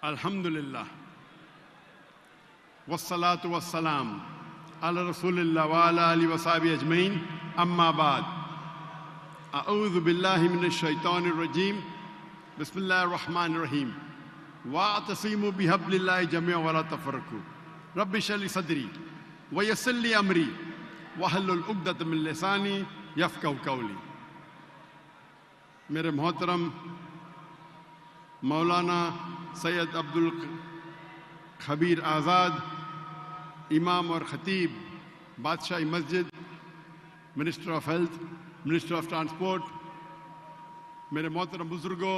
الحمدللہ والصلاة والسلام علی رسول اللہ وعلی آلہ وصحبہ اجمعین، اما بعد، اعوذ باللہ من الشیطان الرجیم، بسم اللہ الرحمن الرحیم، واعتصموا بحبل اللہ جميعا ولا تفرقوا، رب اشرح لي صدری ویسر لی امری واحلل عقدۃ من لسانی یفقہوا قولی۔ میرے محترم مولانا سید عبدالخبیر آزاد، امام اور خطیب بادشاہی مسجد، minister of health, minister of transport, میرے محترم بزرگوں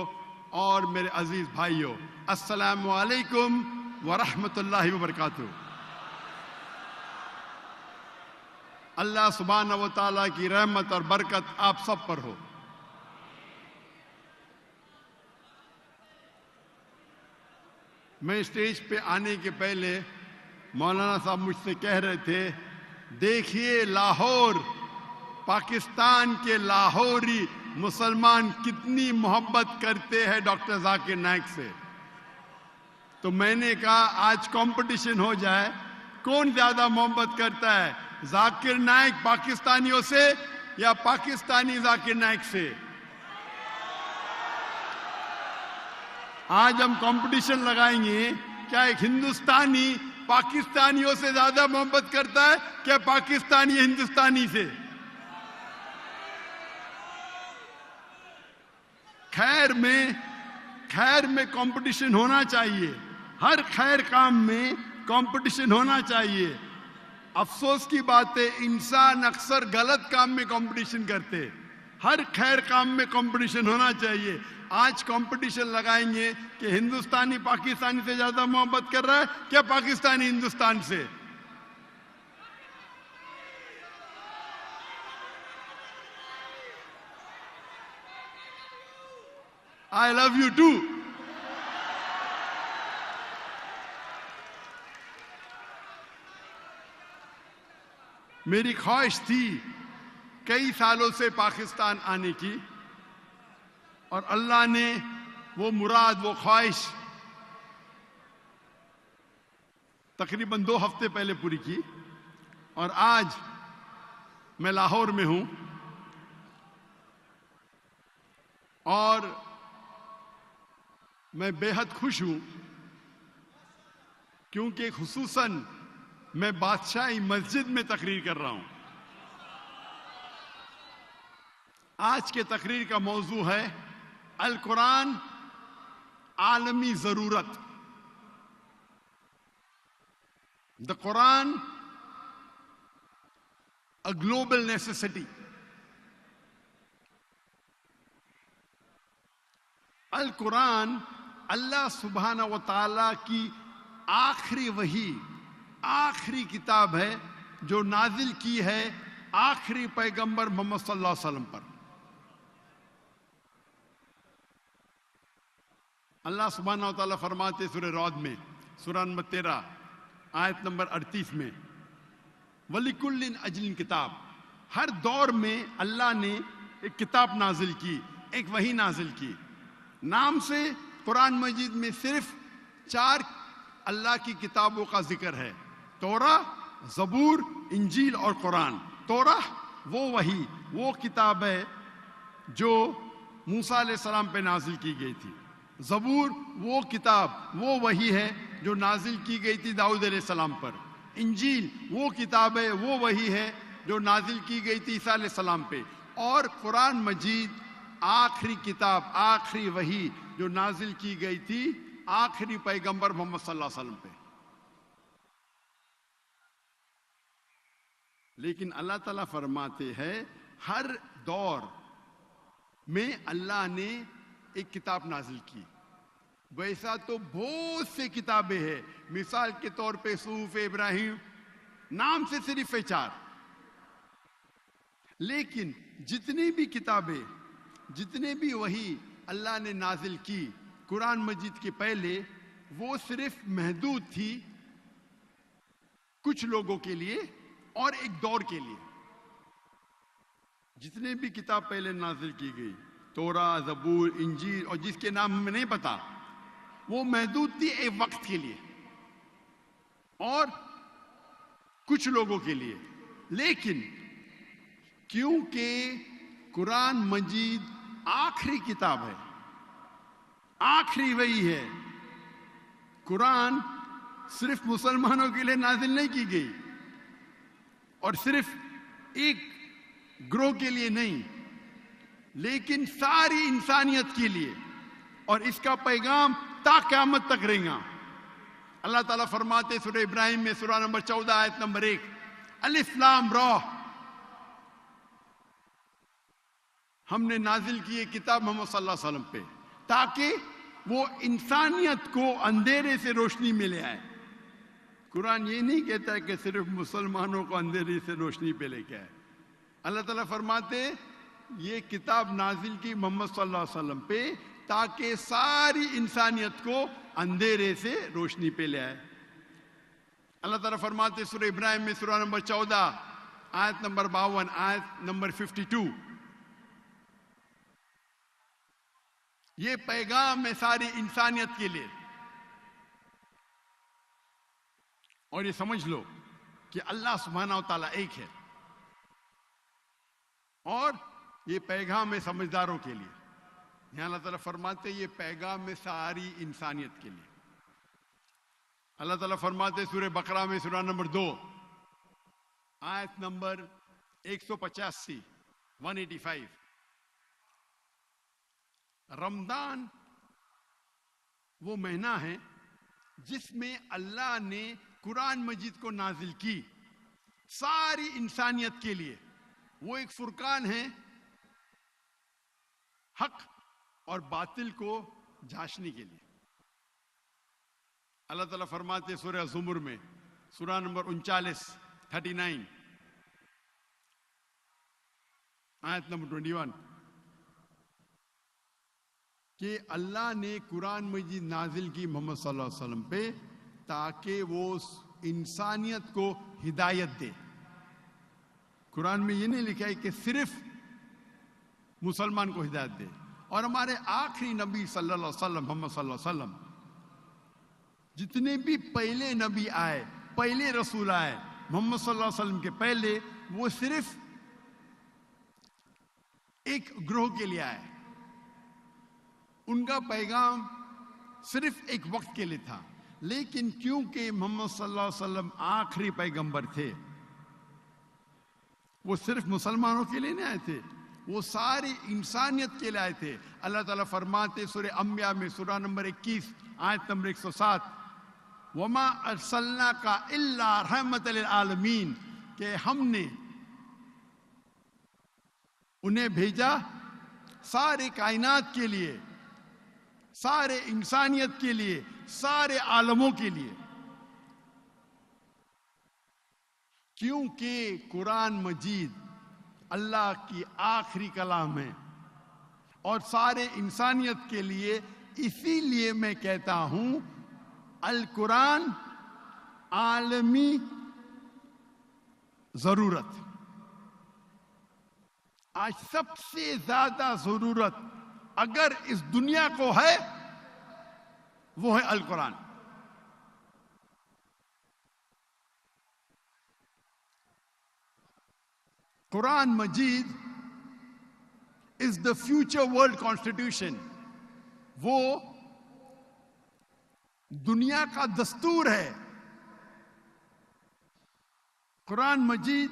اور میرے عزیز بھائیوں، السلام علیکم ورحمۃ اللہ وبرکاتہ۔ اللہ سبحانہ و تعالیٰ کی رحمت اور برکت آپ سب پر ہو۔ میں اسٹیج پہ آنے کے پہلے مولانا صاحب مجھ سے کہہ رہے تھے، دیکھیے لاہور، پاکستان کے لاہوری مسلمان کتنی محبت کرتے ہیں ڈاکٹر ذاکر نائک سے۔ تو میں نے کہا آج کمپٹیشن ہو جائے، کون زیادہ محبت کرتا ہے، ذاکر نائک پاکستانیوں سے یا پاکستانی ذاکر نائک سے؟ آج ہم کمپٹیشن لگائیں گے، کیا ایک ہندوستانی پاکستانیوں سے زیادہ محبت کرتا ہے کیا پاکستانی ہندوستانی سے؟ خیر میں کمپٹیشن ہونا چاہیے، ہر خیر کام میں کمپٹیشن ہونا چاہیے۔ افسوس کی بات ہے انسان اکثر غلط کام میں کمپٹیشن کرتے، ہر خیر کام میں کمپٹیشن ہونا چاہیے۔ آج کمپٹیشن لگائیں گے کہ ہندوستانی پاکستانی سے زیادہ محبت کر رہا ہے کیا پاکستانی ہندوستان سے؟ I love you too۔ میری خواہش تھی کئی سالوں سے پاکستان آنے کی، اور اللہ نے وہ مراد، وہ خواہش تقریباً 2 ہفتے پہلے پوری کی، اور آج میں لاہور میں ہوں، اور میں بے حد خوش ہوں کیونکہ خصوصاً میں بادشاہی مسجد میں تقریر کر رہا ہوں۔ آج کے تقریر کا موضوع ہے القرآن عالمی ضرورت۔ The Quran a global necessity۔ القرآن اللہ سبحانہ و تعالیٰ کی آخری وحی، آخری کتاب ہے جو نازل کی ہے آخری پیغمبر محمد صلی اللہ علیہ وسلم پر۔ اللہ سبحانہ و تعالیٰ فرماتے سورہ رعد میں، سورہ نمبر 13 آیت نمبر 38 میں، وَلِكُلٍّ أَجْلٍ کتاب، ہر دور میں اللہ نے ایک کتاب نازل کی، ایک وحی نازل کی۔ نام سے قرآن مجید میں صرف 4 اللہ کی کتابوں کا ذکر ہے، توراہ، زبور، انجیل اور قرآن۔ توراہ وہ وحی، وہ کتاب ہے جو موسیٰ علیہ السلام پہ نازل کی گئی تھی۔ زبور وہ کتاب، وہ وحی ہے جو نازل کی گئی تھی داؤد علیہ السلام پر۔ انجیل وہ کتاب ہے، وہ وحی ہے جو نازل کی گئی تھی عیسیٰ علیہ السلام پہ۔ اور قرآن مجید آخری کتاب، آخری وحی جو نازل کی گئی تھی آخری پیغمبر محمد صلی اللہ علیہ وسلم پہ۔ لیکن اللہ تعالیٰ فرماتے ہیں ہر دور میں اللہ نے ایک کتاب نازل کی۔ ویسا تو بہت سے کتابیں ہیں، مثال کے طور پہ صحف ابراہیم، نام سے صرف 4۔ لیکن جتنی بھی کتابیں، جتنے بھی وحی اللہ نے نازل کی قرآن مجید کے پہلے، وہ صرف محدود تھی کچھ لوگوں کے لیے اور ایک دور کے لیے۔ جتنے بھی کتاب پہلے نازل کی گئی، توراہ، زبور، انجیل اور جس کے نام ہمیں نہیں پتا، وہ محدود تھی ایک وقت کے لیے اور کچھ لوگوں کے لیے. لیکن کیونکہ قرآن مجید آخری کتاب ہے, آخری وحی ہے, قرآن صرف مسلمانوں کے لیے نازل نہیں کی گئی اور صرف ایک گروہ کے لیے نہیں, لیکن ساری انسانیت کے لیے, اور اس کا پیغام تا قیامت تک رہے گا. اللہ تعالیٰ فرماتے سورہ ابراہیم میں سورہ نمبر 14 آیت نمبر 1, الف لام را, ہم نے نازل کی کتاب محمد صلی اللہ علیہ وسلم پہ تاکہ وہ انسانیت کو اندھیرے سے روشنی میں لے آئے. قرآن یہ نہیں کہتا ہے کہ صرف مسلمانوں کو اندھیرے سے روشنی پہ لے کے آئے. اللہ تعالیٰ فرماتے یہ کتاب نازل کی محمد صلی اللہ علیہ وسلم پہ تاکہ ساری انسانیت کو اندھیرے سے روشنی پہ لے آئے. اللہ تعالیٰ فرماتے سورہ ابراہیم میں سورہ نمبر 14 آیت نمبر 52 آیت نمبر 52, یہ پیغام ہے ساری انسانیت کے لیے. اور یہ سمجھ لو کہ اللہ سبحانہ و تعالیٰ ایک ہے, اور یہ پیغام ہے سمجھداروں کے لیے. یہاں اللہ تعالیٰ فرماتے یہ پیغام ہے ساری انسانیت کے لیے. اللہ تعالیٰ فرماتے سورہ بقرہ میں سورہ نمبر 2 آیت نمبر 185 185, رمضان وہ مہینہ ہے جس میں اللہ نے قرآن مجید کو نازل کی ساری انسانیت کے لیے. وہ ایک فرقان ہے حق اور باطل کو جھانسنے کے لیے. اللہ تعالیٰ فرماتے سورہ زمر میں سورہ نمبر 39 آیت نمبر 21 کہ اللہ نے قرآن مجید نازل کی محمد صلی اللہ علیہ وسلم پہ تاکہ وہ انسانیت کو ہدایت دے. قرآن میں یہ نہیں لکھا ہے کہ صرف مسلمان کو ہدایت دے. اور ہمارے آخری نبی صلی اللہ علیہ وسلم محمد صلی اللہ علیہ وسلم, جتنے بھی پہلے نبی آئے, پہلے رسول آئے محمد صلی اللہ علیہ وسلم کے پہلے, وہ صرف ایک گروہ کے لیے آئے. ان کا پیغام صرف ایک وقت کے لیے تھا. لیکن کیونکہ محمد صلی اللہ علیہ وسلم آخری پیغمبر تھے, وہ صرف مسلمانوں کے لیے نہیں آئے تھے, وہ ساری انسانیت کے لیے آئے تھے. اللہ تعالیٰ فرماتے سورہ انبیاء میں سورہ نمبر 21 آیت نمبر 107, وَمَا أَرْسَلْنَاكَ إِلَّا رَحْمَةً لِلْعَالَمِينَ, کہ ہم نے انہیں بھیجا سارے کائنات کے لیے, سارے انسانیت کے لیے, سارے عالموں کے لیے. کیونکہ قرآن مجید اللہ کی آخری کلام ہے اور سارے انسانیت کے لیے. اسی لیے میں کہتا ہوں القرآن عالمی ضرورت. آج سب سے زیادہ ضرورت اگر اس دنیا کو ہے وہ ہے القرآن. قرآن مجید is the future world constitution. وہ دنیا کا دستور ہے. قرآن مجید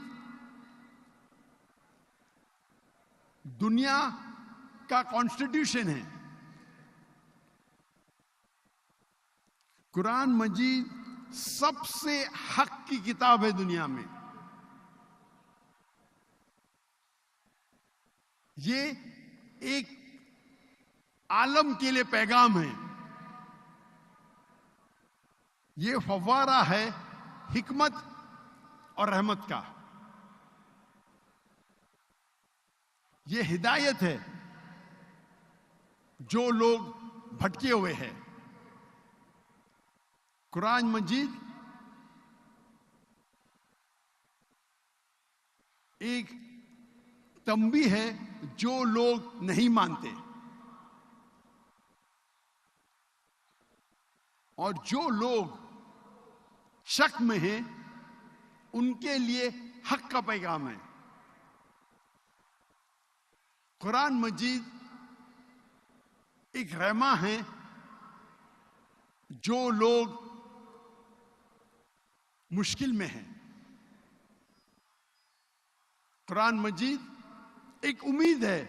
دنیا کا کانسٹیٹیوشن ہے. قرآن مجید سب سے حق کی کتاب ہے دنیا میں. یہ ایک عالم کے لیے پیغام ہے. یہ فوارہ ہے حکمت اور رحمت کا. یہ ہدایت ہے جو لوگ بھٹکے ہوئے ہیں. قرآن مجید ایک تنبیہ ہے جو لوگ نہیں مانتے. اور جو لوگ شک میں ہیں ان کے لیے حق کا پیغام ہے. قرآن مجید ایک رحمہ ہے جو لوگ مشکل میں ہیں. قرآن مجید ایک امید ہے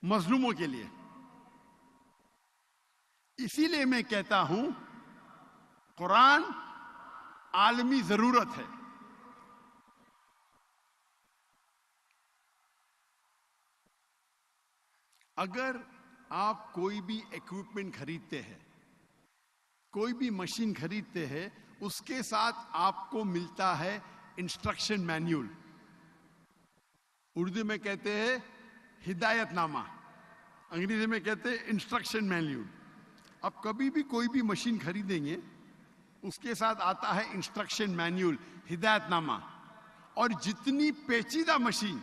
مظلوموں کے لیے. اسی لیے میں کہتا ہوں قرآن عالمی ضرورت ہے. اگر آپ کوئی بھی ایکوپمنٹ خریدتے ہیں، کوئی بھی مشین خریدتے ہیں، اس کے ساتھ آپ کو ملتا ہے انسٹرکشن مینیول. اردو میں کہتے ہیں ہدایت نامہ، انگریزی میں کہتے ہیں انسٹرکشن مینیول. آپ کبھی بھی کوئی بھی مشین خریدیں گے اس کے ساتھ آتا ہے انسٹرکشن مینیول، ہدایت نامہ. اور جتنی پیچیدہ مشین،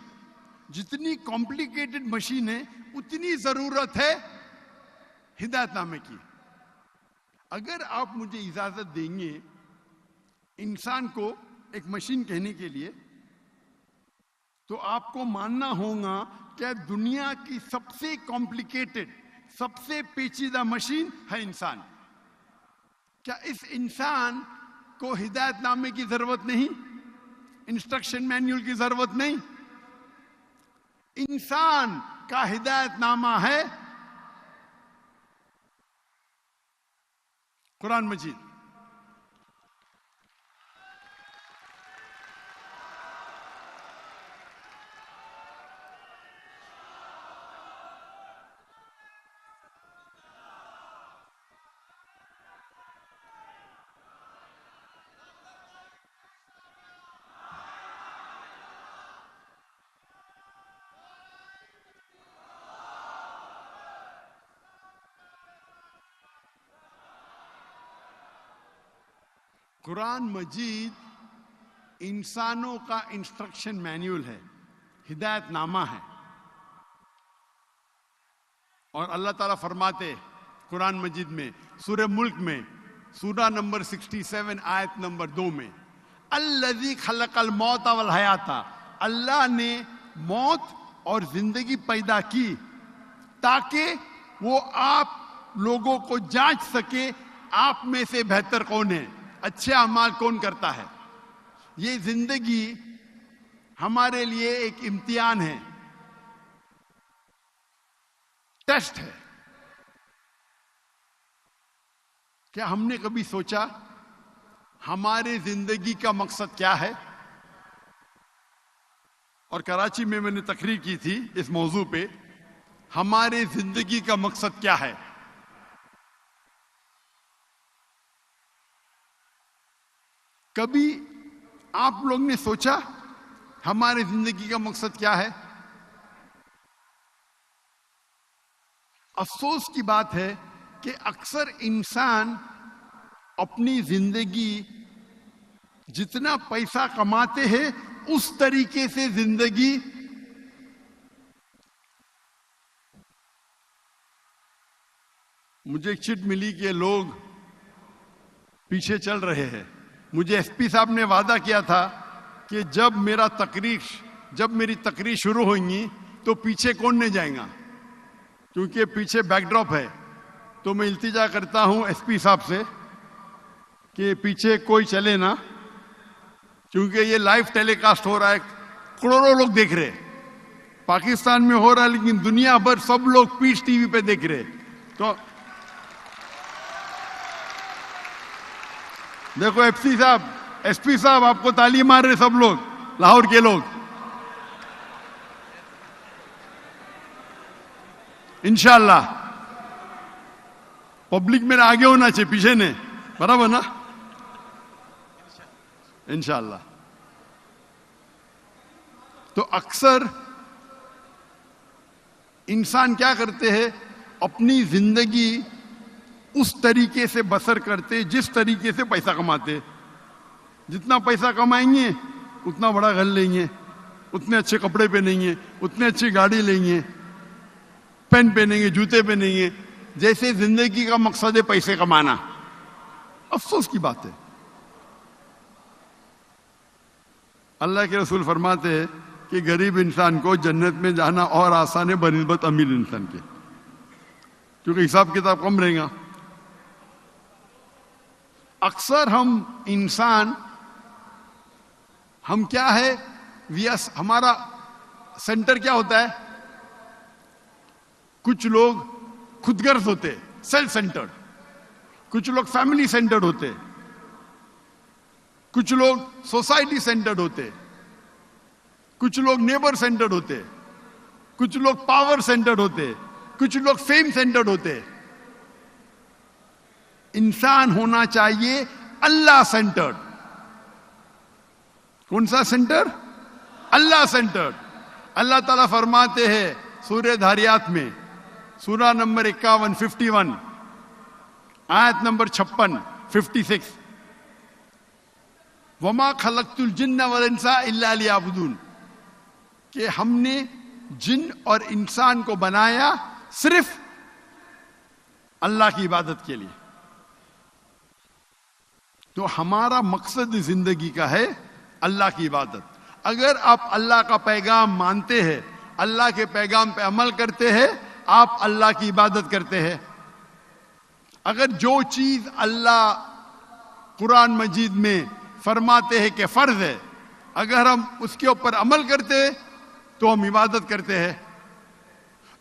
جتنی کمپلیکیٹڈ مشین ہے، اتنی ضرورت ہے ہدایت نامے کی. اگر آپ مجھے اجازت دیں گے انسان کو ایک مشین کہنے کے لیے، تو آپ کو ماننا ہوگا کہ دنیا کی سب سے کمپلیکیٹڈ، سب سے پیچیدہ مشین ہے انسان. کیا اس انسان کو ہدایت نامے کی ضرورت نہیں؟ انسٹرکشن مینیول کی ضرورت نہیں؟ انسان کا ہدایت نامہ ہے قرآن مجید. قرآن مجید انسانوں کا انسٹرکشن مینیول ہے، ہدایت نامہ ہے. اور اللہ تعالیٰ فرماتے قرآن مجید میں سورہ ملک میں سورہ نمبر 67 آیت نمبر 2 میں، الذی خلق الموت والحیات، اللہ نے موت اور زندگی پیدا کی تاکہ وہ آپ لوگوں کو جانچ سکے آپ میں سے بہتر کون ہے، اچھے اعمال کون کرتا ہے. یہ زندگی ہمارے لیے ایک امتحان ہے، ٹیسٹ ہے. کیا ہم نے کبھی سوچا ہمارے زندگی کا مقصد کیا ہے؟ اور کراچی میں نے تقریر کی تھی اس موضوع پہ، ہمارے زندگی کا مقصد کیا ہے. کبھی آپ لوگ نے سوچا ہماری زندگی کا مقصد کیا ہے؟ افسوس کی بات ہے کہ اکثر انسان اپنی زندگی جتنا پیسہ کماتے ہیں اس طریقے سے زندگی مجھے ایک چٹ ملی کہ لوگ پیچھے چل رہے ہیں. مجھے ایس پی صاحب نے وعدہ کیا تھا کہ جب میری تقریر شروع ہوگی تو پیچھے کون نہیں جائے گا، کیونکہ پیچھے بیک ڈراپ ہے. تو میں التجا کرتا ہوں ایس پی صاحب سے کہ پیچھے کوئی چلے نا، کیونکہ یہ لائیو ٹیلی کاسٹ ہو رہا ہے، کروڑوں لوگ دیکھ رہے. پاکستان میں ہو رہا ہے لیکن دنیا بھر سب لوگ پیس ٹی وی پہ دیکھ رہے. تو دیکھو ایس پی صاحب آپ کو تالی مار رہے سب لوگ، لاہور کے لوگ. انشاءاللہ پبلک میں آگے ہونا چاہیے، پیچھے نہیں، برابر نا؟ انشاءاللہ. تو اکثر انسان کیا کرتے ہیں، اپنی زندگی اس طریقے سے بسر کرتے جس طریقے سے پیسہ کماتے. جتنا پیسہ کمائیں گے اتنا بڑا گھر لیں گے، اتنے اچھے کپڑے پہنیں گے، اتنے اچھی گاڑی لیں گے، پین پہنیں گے، جوتے پہنیں گے. جیسے زندگی کا مقصد ہے پیسے کمانا. افسوس کی بات ہے. اللہ کے رسول فرماتے ہیں کہ غریب انسان کو جنت میں جانا اور آسان ہے بنسبت امیر انسان کے، کیونکہ حساب کتاب کم رہے گا. اکثر ہم انسان ہم کیا ہے، ہمارا سینٹر کیا ہوتا ہے؟ کچھ لوگ خود غرض ہوتے، سیلف سینٹرڈ. کچھ لوگ فیملی سینٹرڈ ہوتے، کچھ لوگ سوسائٹی سینٹرڈ ہوتے، کچھ لوگ نیبر سینٹرڈ ہوتے، کچھ لوگ پاور سینٹرڈ ہوتے، کچھ لوگ فیم سینٹرڈ ہوتے. انسان ہونا چاہیے اللہ سینٹرڈ. کون سا سینٹر؟ اللہ سینٹرڈ. اللہ تعالیٰ فرماتے ہیں سورہ دھاریات میں، سورہ نمبر 51 51 آیت نمبر 56 56، وما خلقت الجن والانس الا لیعبدون، کہ ہم نے جن اور انسان کو بنایا صرف اللہ کی عبادت کے لیے. تو ہمارا مقصد زندگی کا ہے اللہ کی عبادت. اگر آپ اللہ کا پیغام مانتے ہیں، اللہ کے پیغام پہ عمل کرتے ہیں، آپ اللہ کی عبادت کرتے ہیں. اگر جو چیز اللہ قرآن مجید میں فرماتے ہیں کہ فرض ہے، اگر ہم اس کے اوپر عمل کرتے ہیں تو ہم عبادت کرتے ہیں.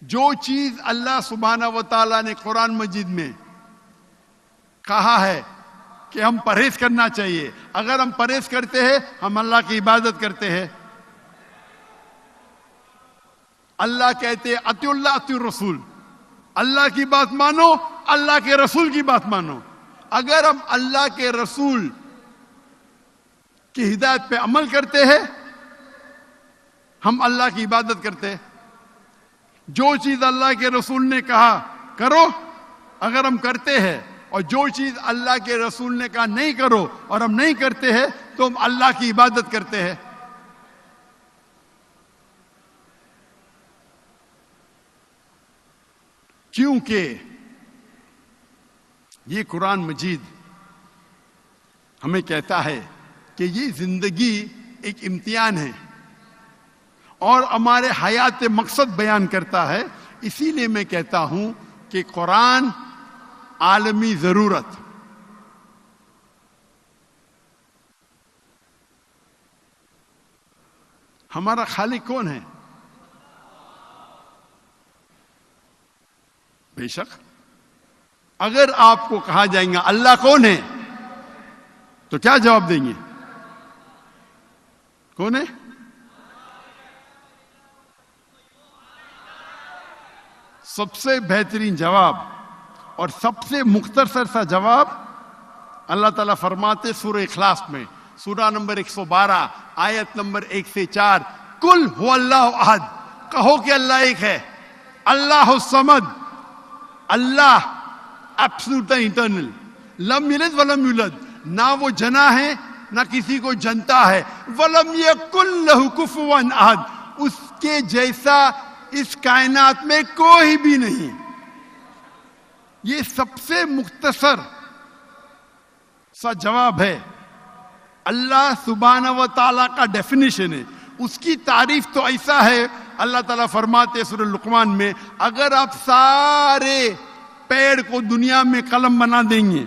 جو چیز اللہ سبحانہ و تعالیٰ نے قرآن مجید میں کہا ہے کہ ہم پرہیز کرنا چاہیے، اگر ہم پرہیز کرتے ہیں ہم اللہ کی عبادت کرتے ہیں. اللہ کہتے ہیں اطیعوا اللہ اطیعوا الرسول، اللہ کی بات مانو، اللہ کے رسول کی بات مانو. اگر ہم اللہ کے رسول کی ہدایت پہ عمل کرتے ہیں ہم اللہ کی عبادت کرتے ہیں. جو چیز اللہ کے رسول نے کہا کرو اگر ہم کرتے ہیں، اور جو چیز اللہ کے رسول نے کہا نہیں کرو اور ہم نہیں کرتے ہیں تو ہم اللہ کی عبادت کرتے ہیں. کیونکہ یہ قرآن مجید ہمیں کہتا ہے کہ یہ زندگی ایک امتحان ہے اور ہمارے حیات مقصد بیان کرتا ہے. اسی لیے میں کہتا ہوں کہ قرآن عالمی ضرورت. ہمارا خالق کون ہے؟ بے شک اگر آپ کو کہا جائے گا اللہ کون ہے تو کیا جواب دیں گے؟ کون ہے؟ سب سے بہترین جواب اور سب سے مختصر سا جواب اللہ تعالیٰ فرماتے سورہ اخلاص میں، سورہ نمبر 112 آیت نمبر 1 سے 4، قل هو اللہ احد، کہو کہ اللہ ایک ہے. اللہ الصمد، اللہ ایبسولوٹ انٹرنل، لم یلد ولم یولد، نہ وہ جنا ہے نہ کسی کو جنتا ہے، ولم یکن لہ کفوا احد، اس کے جیسا اس کائنات میں کوئی بھی نہیں. یہ سب سے مختصر سا جواب ہے. اللہ سبحانہ و تعالیٰ کا ڈیفینیشن ہے. اس کی تعریف تو ایسا ہے، اللہ تعالیٰ فرماتے سورہ لقمان میں، اگر آپ سارے پیڑ کو دنیا میں قلم بنا دیں گے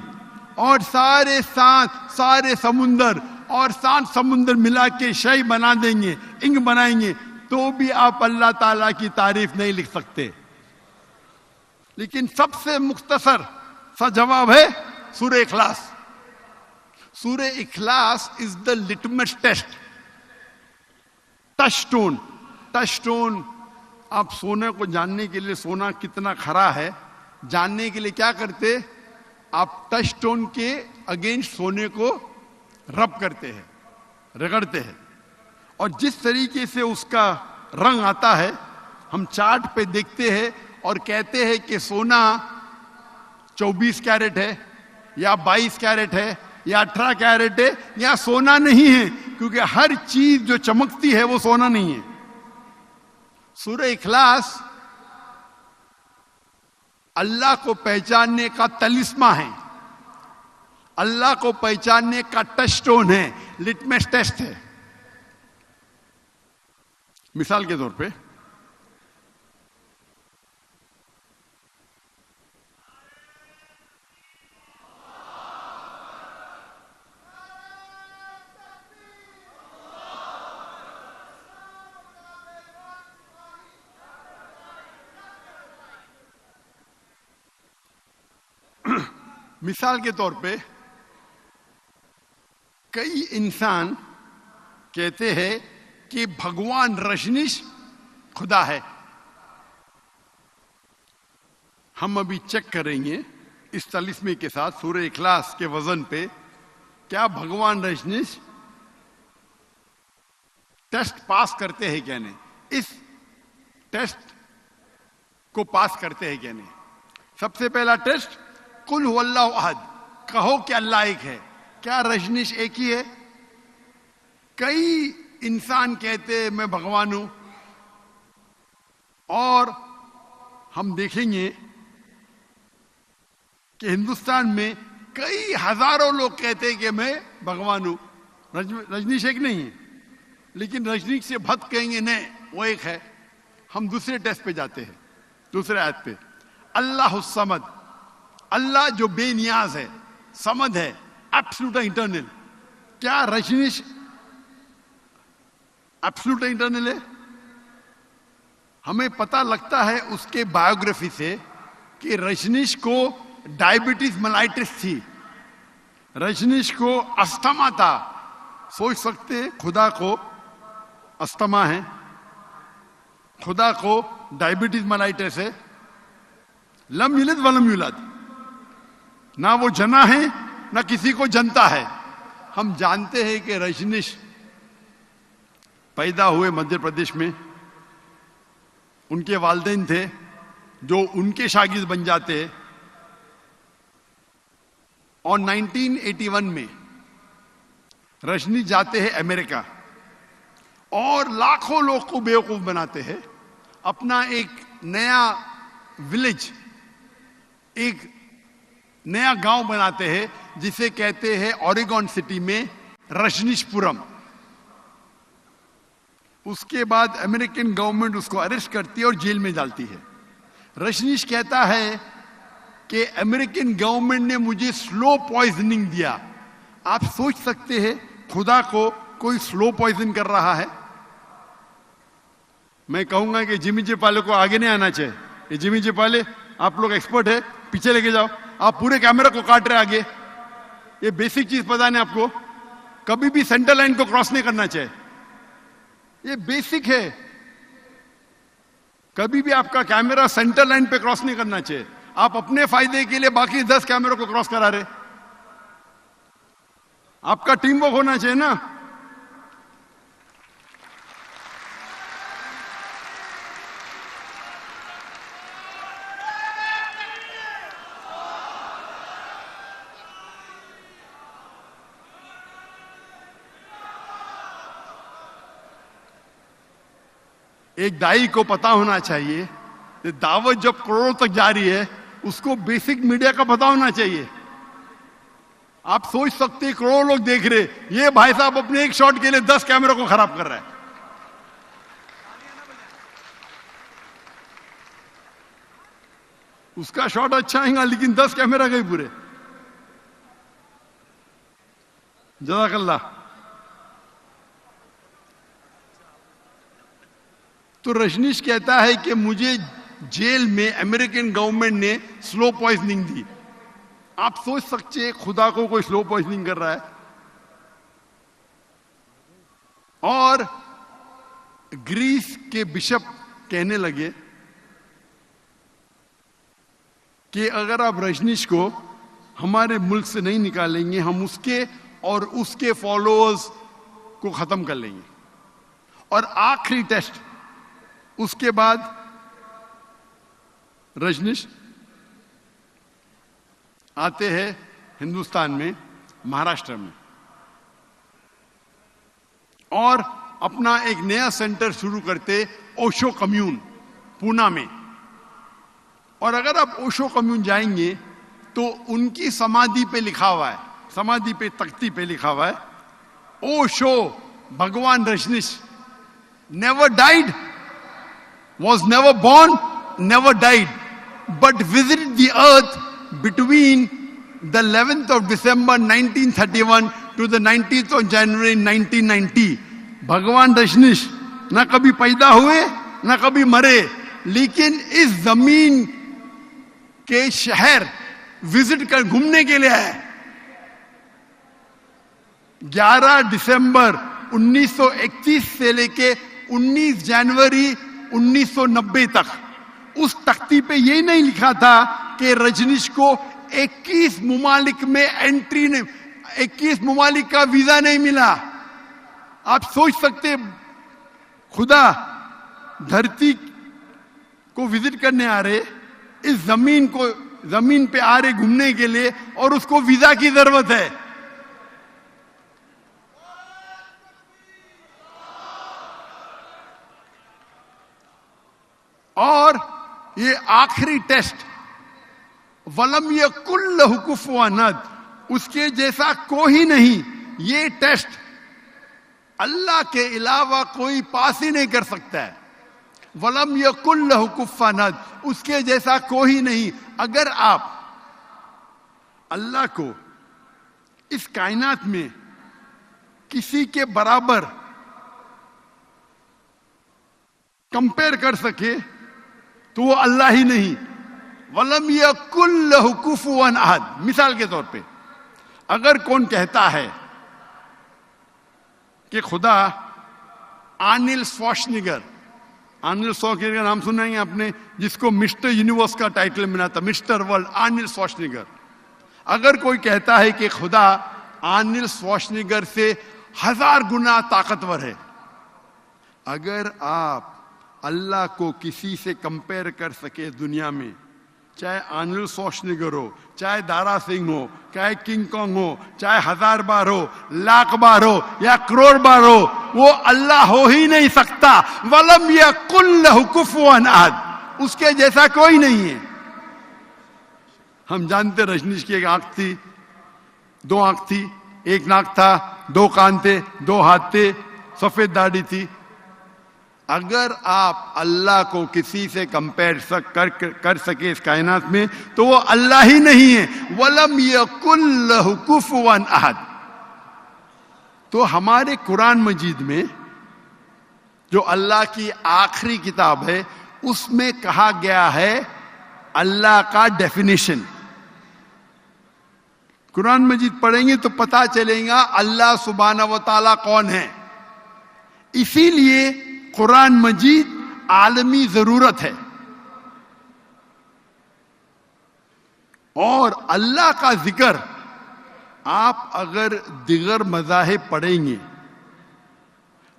اور سارے سانس، سارے سمندر اور 7 سمندر ملا کے شے بنا دیں گے، انک بنائیں گے، تو بھی آپ اللہ تعالیٰ کی تعریف نہیں لکھ سکتے. لیکن سب سے مختصر سا جواب ہے سورہ Ikhlas. Surah Ikhlas is the litmus test, touchstone. Touchstone آپ سونے کو جاننے کے لیے، سونا کتنا کھرا ہے جاننے کے لیے کیا کرتے؟ آپ ٹچ سٹون کے اگینسٹ سونے کو رب کرتے ہیں، رگڑتے ہیں، اور جس طریقے سے اس کا رنگ آتا ہے ہم چارٹ پہ دیکھتے ہیں اور کہتے ہیں کہ سونا 24 کیرٹ ہے یا 22 کیرٹ ہے یا 18 کیرٹ ہے، یا سونا نہیں ہے، کیونکہ ہر چیز جو چمکتی ہے وہ سونا نہیں ہے. سورہ اخلاص اللہ کو پہچاننے کا تلسمہ ہے, اللہ کو پہچاننے کا ٹچ سٹون ہے, لٹمس ٹیسٹ ہے. مثال کے طور پہ کئی انسان کہتے ہیں کہ بھگوان رجنیش خدا ہے. ہم ابھی چیک کریں گے اس تلسمے کے ساتھ سورہ اخلاص کے وزن پہ, کیا بھگوان رجنیش ٹیسٹ پاس کرتے ہیں کیا نہیں, اس ٹیسٹ کو پاس کرتے ہیں کیا نہیں. سب سے پہلا ٹیسٹ, قل هو اللہ احد, کہو کہ اللہ ایک ہے. کیا رجنیش ایک ہی ہے؟ کئی انسان کہتے ہیں میں بھگوان ہوں, اور ہم دیکھیں گے کہ ہندوستان میں کئی ہزاروں لوگ کہتے ہیں کہ میں بھگوان ہوں. رجنیش ایک نہیں ہے, لیکن رجنیش سے بھت کہیں گے نہیں وہ ایک ہے. ہم دوسرے ٹیسٹ پہ جاتے ہیں, دوسرے آیت پہ. اللہ الصمد, اللہ جو بے نیاز ہے, صمد ہے, ایبسولوٹ انٹرنل. کیا رجنیش ایبسولوٹ انٹرنل ہے؟ ہمیں پتہ لگتا ہے اس کے بایوگرافی سے کہ رجنیش کو ڈائبٹیز ملائٹس تھی, رجنیش کو استھما تھا. سوچ سکتے خدا کو استھما ہے, خدا کو ڈائبٹیز ملائٹس ہے. لم یلد ولم یولد, نہ وہ جنا ہے نہ کسی کو جنتا ہے. ہم جانتے ہیں کہ رجنیش پیدا ہوئے مدھیہ پردیش میں, ان کے والدین تھے جو ان کے شاگرد بن جاتے, اور 1981 میں رجنیش جاتے ہیں امریکہ اور لاکھوں لوگ کو بیوقوف بناتے ہیں. اپنا ایک نیا ولیج, ایک نیا گاؤں بناتے ہیں جسے کہتے ہیں اوریگون سٹی میں رجنیش پورم. اس کے بعد امریکن گورنمنٹ اس کو اریسٹ کرتی ہے اور جیل میں ڈالتی ہے. رجنیش کہتا ہے کہ امریکن گورنمنٹ نے مجھے سلو پوائزننگ دیا. آپ سوچ سکتے ہیں خدا کو کوئی سلو پوائزن کر رہا ہے؟ میں کہوں گا کہ جمی جیپالے کو آگے نہیں آنا چاہیے. یہ جمی جیپالے, آپ لوگ ایکسپرٹ ہے, پیچھے لے کے جاؤ. آپ پورے کیمرہ کو کاٹ رہے آگے. یہ بیسک چیز پتا نہیں آپ کو, کبھی بھی سینٹر لائن کو کراس نہیں کرنا چاہیے. یہ بیسک ہے. کبھی بھی آپ کا کیمرہ سینٹر لائن پہ کراس نہیں کرنا چاہیے. آپ اپنے فائدے کے لیے باقی 10 کیمروں کو کراس کرا رہے. آپ کا ٹیم ورک ہونا چاہیے نا. ایک دائی کو پتا ہونا چاہیے کہ دعوت جب کروڑوں تک جاری ہے اس کو بیسک میڈیا کا پتا ہونا چاہیے. آپ سوچ سکتے ہیں کروڑوں لوگ دیکھ رہے, یہ بھائی صاحب اپنے ایک شاٹ کے لیے 10 کیمروں کو خراب کر رہا ہے. اس کا شاٹ اچھا آئے گا لیکن 10 کیمرہ گئے پورے. جزاک اللہ. تو رجنیش کہتا ہے کہ مجھے جیل میں امریکن گورنمنٹ نے سلو پوائزننگ دی. آپ سوچ سکتے ہیں خدا کو کوئی سلو پوائزننگ کر رہا ہے. اور گریس کے بشپ کہنے لگے کہ اگر آپ رجنیش کو ہمارے ملک سے نہیں نکالیں گے ہم اس کے اور اس کے فالوورز کو ختم کر لیں گے. اور آخری ٹیسٹ, اس کے بعد رجنیش آتے ہیں ہندوستان میں, مہاراشٹر میں, اور اپنا ایک نیا سینٹر شروع کرتے اوشو کمیون پونا میں. اور اگر آپ اوشو کمیون جائیں گے تو ان کی سمادھی پہ لکھا ہوا ہے, سمادھی پہ تختی پہ لکھا ہوا ہے, اوشو بھگوان Rajneesh never died, was never born, never died, but visited the earth between the 11th of December 1931 to the 19th of January 1990. بھگوان رجنیش نہ کبھی پیدا ہوئے نہ کبھی مرے, لیکن اس زمین کے شہر وزٹ کر گھومنے کے لیے آئے. 11 دسمبر 1931 سے لے کے 19 جنوری 1990 تک اس تختی پہ یہ نہیں لکھا تھا کہ رجنیش کو 21 ممالک میں انٹری نہیں, 21 ممالک کا ویزا نہیں ملا. آپ سوچ سکتے خدا دھرتی کو وزٹ کرنے آ رہے, اس زمین پہ آ رہے گھومنے کے لیے, اور اس کو ویزا کی ضرورت ہے. اور یہ آخری ٹیسٹ وَلَمْ يَكُنْ لَهُ كُفُوًا أَحَدٌ, اس کے جیسا کوئی نہیں. یہ ٹیسٹ اللہ کے علاوہ کوئی پاس ہی نہیں کر سکتا ہے. وَلَمْ يَكُنْ لَهُ كُفُوًا أَحَدٌ, اس کے جیسا کوئی نہیں. اگر آپ اللہ کو اس کائنات میں کسی کے برابر کمپیئر کر سکے تو وہ اللہ ہی نہیں. وَلَمْ يَكُنْ لَهُ كُفُوًا أَحَدٌ. مثال کے طور پہ اگر کون کہتا ہے کہ خدا آرنلڈ شوارزنیگر, آرنلڈ شوارزنیگر کا نام سنا ہے آپ نے, جس کو مسٹر یونیورس کا ٹائٹل ملا تھا, مسٹر ورلڈ, آرنلڈ شوارزنیگر. اگر کوئی کہتا ہے کہ خدا آرنلڈ شوارزنیگر سے 1000 گنا طاقتور ہے, اگر آپ اللہ کو کسی سے کمپیئر کر سکے دنیا میں, چاہے آرنلڈ شوارزنیگر ہو, چاہے دارا سنگھ ہو, چاہے کنگ کانگ ہو, چاہے 1000 بار ہو, لاکھ بار ہو یا کروڑ بار ہو, وہ اللہ ہو ہی نہیں سکتا. وَلَمْ يَكُنْ لَهُ كُفُوًا أَحَدٌ, اس کے جیسا کوئی نہیں ہے. ہم جانتے رجنیش کی ایک آنکھ تھی, 2 آنکھ تھی, ایک ناک تھا, 2 کان تھے, 2 ہاتھ تھے, سفید داڑھی تھی. اگر آپ اللہ کو کسی سے کمپیئر کر سکے اس کائنات میں تو وہ اللہ ہی نہیں ہے. وَلَمْ يَكُنْ لَهُ كُفُوًا أَحَدٌ. تو ہمارے قرآن مجید میں جو اللہ کی آخری کتاب ہے اس میں کہا گیا ہے اللہ کا ڈیفینیشن. قرآن مجید پڑھیں گے تو پتا چلے گا اللہ سبحانہ و تعالیٰ کون ہے. اسی لیے قرآن مجید عالمی ضرورت ہے. اور اللہ کا ذکر آپ اگر دیگر مذاہب پڑھیں گے,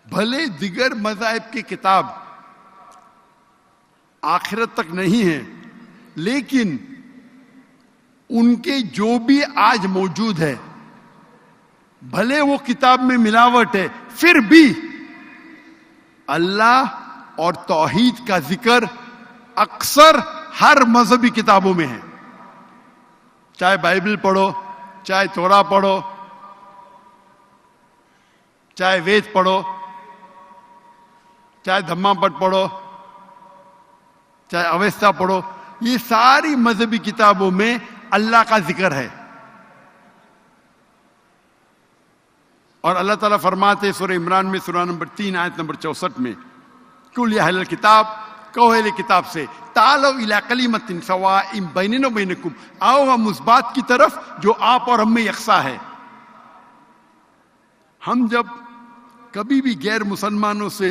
بھلے دیگر مذاہب کی کتاب آخرت تک نہیں ہے, لیکن ان کے جو بھی آج موجود ہے, بھلے وہ کتاب میں ملاوٹ ہے, پھر بھی اللہ اور توحید کا ذکر اکثر ہر مذہبی کتابوں میں ہے. چاہے بائبل پڑھو, چاہے تورا پڑھو, چاہے وید پڑھو, چاہے دھما پٹ پڑھو, چاہے اویستا پڑھو, یہ ساری مذہبی کتابوں میں اللہ کا ذکر ہے. اور اللہ تعالیٰ فرماتے سورہ عمران میں سورہ نمبر 3 آیت نمبر 64 میں, قُلْ يَا أَهْلَ الْكِتَابِ, کہو اہل کتاب سے, تعالوا إِلَىٰ كَلِمَةٍ سَوَاءٍ بَيْنَنَا وَبَيْنَكُمْ, آؤ ہم اس بات کی طرف جو آپ اور ہم میں یکساں ہے. ہم جب کبھی بھی غیر مسلمانوں سے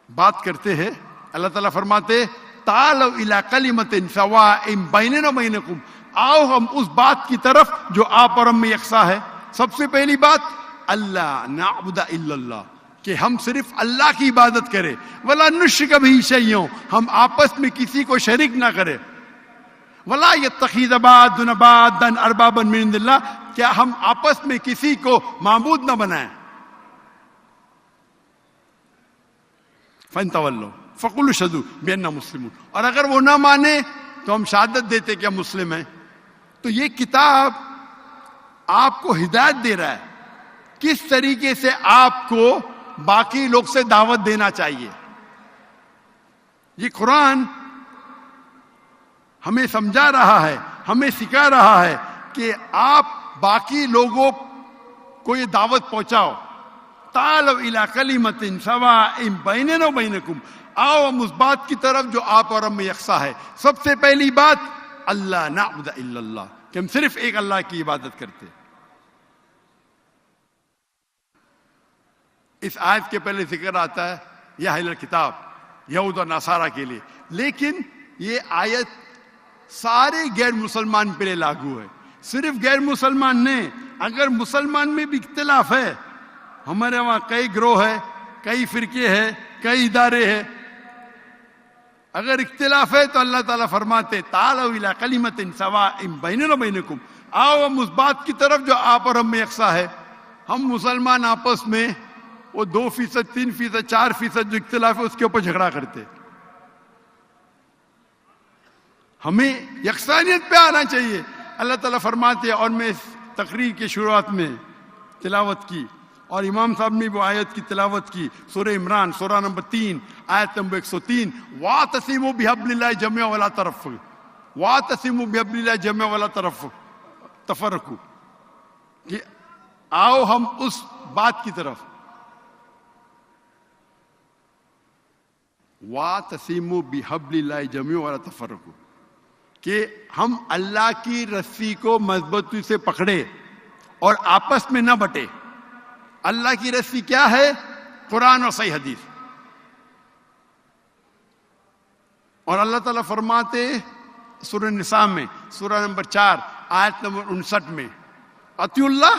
بات کرتے ہیں, اللہ تعالیٰ فرماتے تعالوا إِلَىٰ كَلِمَةٍ سَوَاءٍ بَيْنَنَا وَبَيْنَكُمْ, آؤ ہم اس بات کی طرف جو آپ اور ہم میں یکساں ہے. سب سے پہلی بات اللہ نعبد الا اللہ, کہ ہم صرف اللہ کی عبادت کریں. ولا نشرک بہ شیئا, ہم آپس میں کسی کو شریک نہ کریں. ولا یتخذ بعضنا بعضا اربابا من دون اللہ, کیا ہم آپس میں کسی کو معبود نہ بنائیں. فَإِن تَوَلَّوْا فقولوا اشهدوا بأننا مسلمون. اور اگر وہ نہ مانے تو ہم شہادت دیتے کہ ہم مسلم ہیں. تو یہ کتاب آپ کو ہدایت دے رہا ہے کس طریقے سے آپ کو باقی لوگ سے دعوت دینا چاہیے. یہ قرآن ہمیں سمجھا رہا ہے, ہمیں سکھا رہا ہے کہ آپ باقی لوگوں کو یہ دعوت پہنچاؤ. تعالوا الی کلمۃ سواء بیننا و بینکم, آؤ ہم اس بات کی طرف جو آپ اور ہم میں یکساں ہے. سب سے پہلی بات اللہ نعبد الا اللہ, کہ ہم صرف ایک اللہ کی عبادت کرتے. اس آیت کے پہلے ذکر آتا ہے یا اہل کتاب, یہود اور نصارہ کے لیے, لیکن یہ آیت سارے غیر مسلمان پہ لاگو ہے. صرف غیر مسلمان نہیں, اگر مسلمان میں بھی اختلاف ہے, ہمارے وہاں کئی گروہ ہے, کئی فرقے ہیں, کئی ادارے ہیں, اگر اختلاف ہے تو اللہ تعالیٰ فرماتے تعالوا الی کلمۃ سواء بیننا و بینکم, آؤ ہم اس بات کی طرف جو آپ اور ہم میں یکساں ہے. ہم مسلمان آپس میں وہ 2%, 3%, 4% جو اختلاف ہے اس کے اوپر جھگڑا کرتے. ہمیں یکسانیت پہ آنا چاہیے. اللہ تعالیٰ فرماتے, اور میں اس تقریر کی شروعات میں تلاوت کی اور امام صاحب نے وہ آیت کی تلاوت کی, سورہ عمران سورہ نمبر 3 آیت نمبر 103, وَاعْتَصِمُوا بِحَبْلِ اللَّهِ جَمِيعًا وَلَا تَفَرَّقُوا, وَاعْتَصِمُوا بِحَبْلِ اللَّهِ جَمِيعًا وَلَا تَفَرَّقُوا, کہ آؤ ہم اس بات کی طرف, وَاعْتَصِمُوا بِحَبْلِ اللَّهِ جَمِيعًا وَلَا تَفَرَّقُوا, کہ ہم اللہ کی رسی کو مضبوطی سے پکڑے اور آپس میں نہ بٹے. اللہ کی رسی کیا ہے؟ قرآن اور صحیح حدیث. اور اللہ تعالیٰ فرماتے سورہ نساء میں سورہ نمبر 4 آیت نمبر 59 میں, اطیعوا اللہ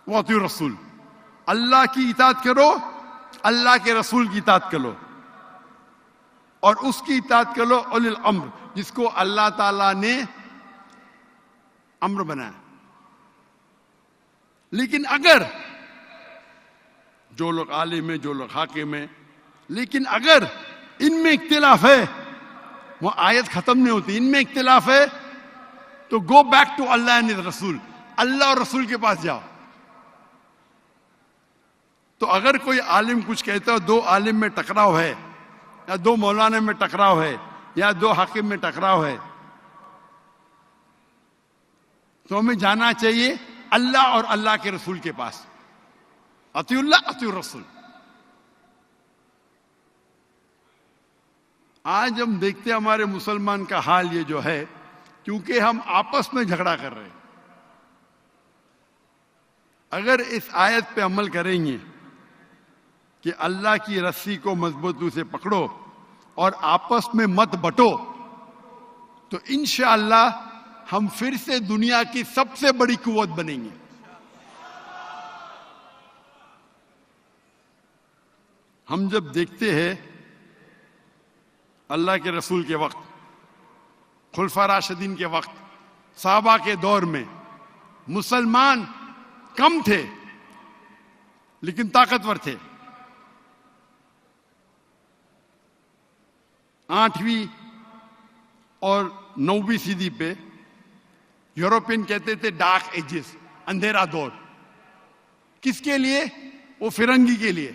و اطیعوا الرسول, اللہ کی اطاعت کرو, اللہ کے رسول کی اطاعت کرو, اور اس کی اطاعت کرو اولی الامر, جس کو اللہ تعالیٰ نے امر بنایا. لیکن اگر جو لوگ عالم ہیں, جو لوگ حاکم ہیں, لیکن اگر ان میں اختلاف ہے, وہ آیت ختم نہیں ہوتی, ان میں اختلاف ہے تو گو بیک ٹو اللہ اینڈ رسول, اللہ اور رسول کے پاس جاؤ. تو اگر کوئی عالم کچھ کہتا ہے, 2 عالم میں ٹکراؤ ہے, یا 2 مولانا میں ٹکراؤ ہے, یا 2 حاکم میں ٹکراؤ ہے, تو ہمیں جانا چاہیے اللہ اور اللہ کے رسول کے پاس. اطیعوا اللہ اطیعوا الرسول. آج ہم دیکھتے ہیں ہمارے مسلمان کا حال یہ جو ہے, کیونکہ ہم آپس میں جھگڑا کر رہے ہیں. اگر اس آیت پہ عمل کریں گے کہ اللہ کی رسی کو مضبوطی سے پکڑو اور آپس میں مت بٹو, تو انشاءاللہ ہم پھر سے دنیا کی سب سے بڑی قوت بنیں گے. ہم جب دیکھتے ہیں اللہ کے رسول کے وقت, خلفاء راشدین کے وقت, صحابہ کے دور میں مسلمان کم تھے لیکن طاقتور تھے. 8ویں اور 9ویں صدی پہ یورپین کہتے تھے ڈارک ایجز, اندھیرا دور. کس کے لیے؟ وہ فرنگی کے لیے,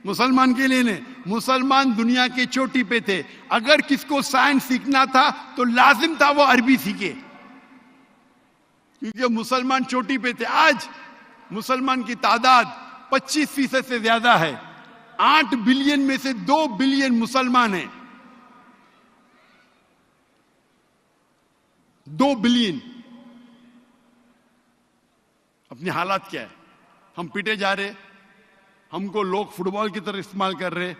مسلمان کے لیے نہیں. مسلمان دنیا کے چوٹی پہ تھے. اگر کس کو سائنس سیکھنا تھا تو لازم تھا وہ عربی سیکھے, کیونکہ مسلمان چوٹی پہ تھے. آج مسلمان کی تعداد 25% سے زیادہ ہے. 8 بلین میں سے 2 بلین مسلمان ہیں. 2 بلین. اپنی حالات کیا ہے؟ ہم پیٹے جا رہے, ہم کو لوگ فٹ بال کی طرح استعمال کر رہے,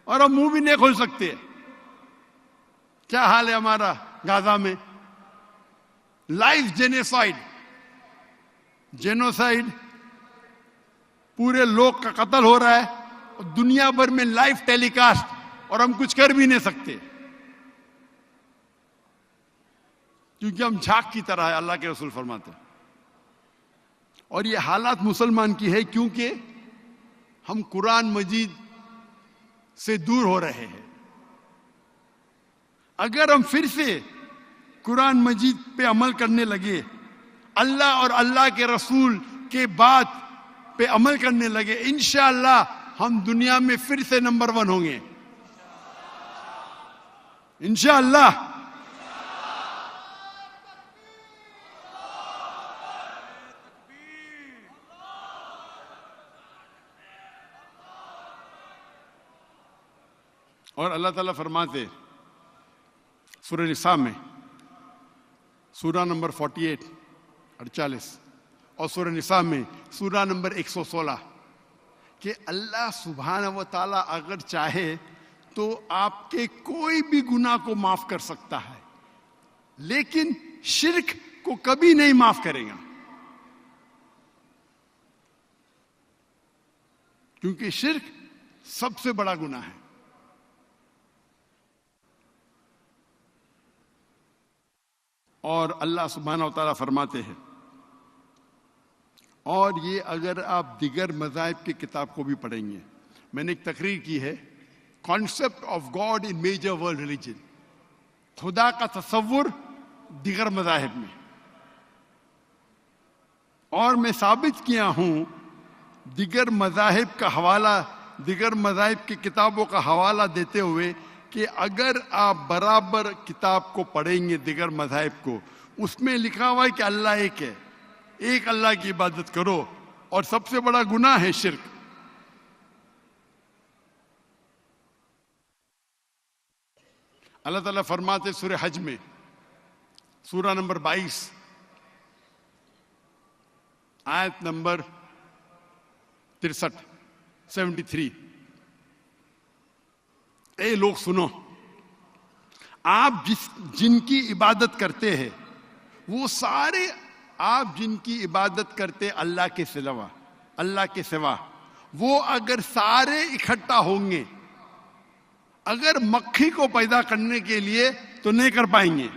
اور ہم منہ بھی نہیں کھول سکتے. کیا حال ہے ہمارا غزہ میں؟ لائف جینوسائیڈ, پورے لوگ کا قتل ہو رہا ہے, اور دنیا بھر میں لائف ٹیلی کاسٹ, اور ہم کچھ کر بھی نہیں سکتے کیونکہ ہم جھاگ کی طرح ہے, اللہ کے رسول فرماتے ہیں. اور یہ حالات مسلمان کی ہے کیونکہ ہم قرآن مجید سے دور ہو رہے ہیں. اگر ہم پھر سے قرآن مجید پہ عمل کرنے لگے, اللہ اور اللہ کے رسول کے بات پہ عمل کرنے لگے, انشاءاللہ ہم دنیا میں پھر سے نمبر 1 ہوں گے, انشاءاللہ. اور اللہ تعالیٰ فرماتے سورہ نساء میں, سورہ نمبر 48 اور سورہ نساء میں سورہ نمبر 116 کہ اللہ سبحانہ و تعالیٰ اگر چاہے تو آپ کے کوئی بھی گناہ کو معاف کر سکتا ہے, لیکن شرک کو کبھی نہیں معاف کرے گا, کیونکہ شرک سب سے بڑا گناہ ہے. اور اللہ سبحانہ و تعالیٰ فرماتے ہیں, اور یہ اگر آپ دیگر مذاہب کی کتاب کو بھی پڑھیں گے, میں نے ایک تقریر کی ہے, concept of God in major world religion, خدا کا تصور دیگر مذاہب میں, اور میں ثابت کیا ہوں دیگر مذاہب کا حوالہ, دیگر مذاہب کی کتابوں کا حوالہ دیتے ہوئے کہ اگر آپ برابر کتاب کو پڑھیں گے دیگر مذاہب کو, اس میں لکھا ہوا ہے کہ اللہ ایک ہے, ایک اللہ کی عبادت کرو, اور سب سے بڑا گناہ ہے شرک. اللہ تعالیٰ فرماتے سورہ حج میں سورہ نمبر 22 آیت نمبر 73, اے لوگ سنو, آپ جن کی عبادت کرتے ہیں وہ سارے, آپ جن کی عبادت کرتے اللہ کے سوا, وہ اگر سارے اکٹھا ہوں گے, اگر مکھی کو پیدا کرنے کے لیے تو نہیں کر پائیں گے,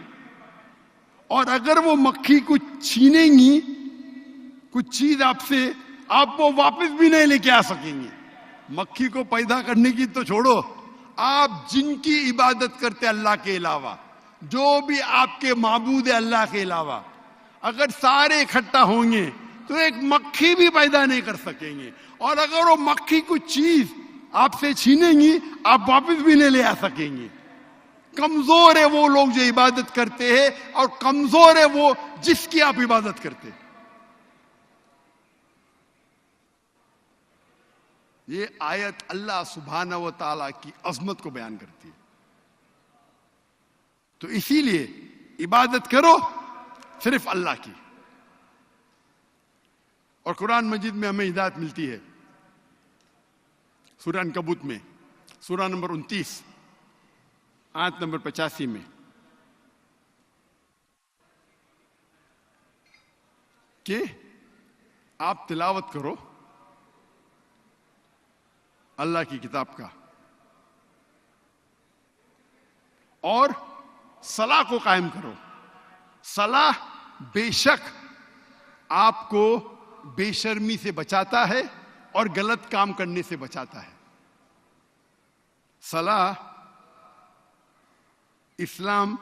اور اگر وہ مکھی کو چھینیں گی کچھ چیز آپ سے, آپ وہ واپس بھی نہیں لے کے آ سکیں گے. مکھی کو پیدا کرنے کی تو چھوڑو, آپ جن کی عبادت کرتے اللہ کے علاوہ, جو بھی آپ کے معبود ہے اللہ کے علاوہ, اگر سارے اکٹھا ہوں گے تو ایک مکھی بھی پیدا نہیں کر سکیں گے, اور اگر وہ مکھی کچھ چیز آپ سے چھینیں گی آپ واپس بھی نہیں لے آ سکیں گے. کمزور ہے وہ لوگ جو عبادت کرتے ہیں, اور کمزور ہے وہ جس کی آپ عبادت کرتے. یہ آیت اللہ سبحانہ و تعالیٰ کی عظمت کو بیان کرتی ہے. تو اسی لیے عبادت کرو صرف اللہ کی. اور قرآن مجید میں ہمیں ہدایت ملتی ہے سورہ عنکبوت میں سورہ نمبر 29 آیت نمبر 85 میں کہ آپ تلاوت کرو اللہ کی کتاب کا, اور صلاح کو قائم کرو. صلاح بے شک آپ کو بے شرمی سے بچاتا ہے اور غلط کام کرنے سے بچاتا ہے. صلاح اسلام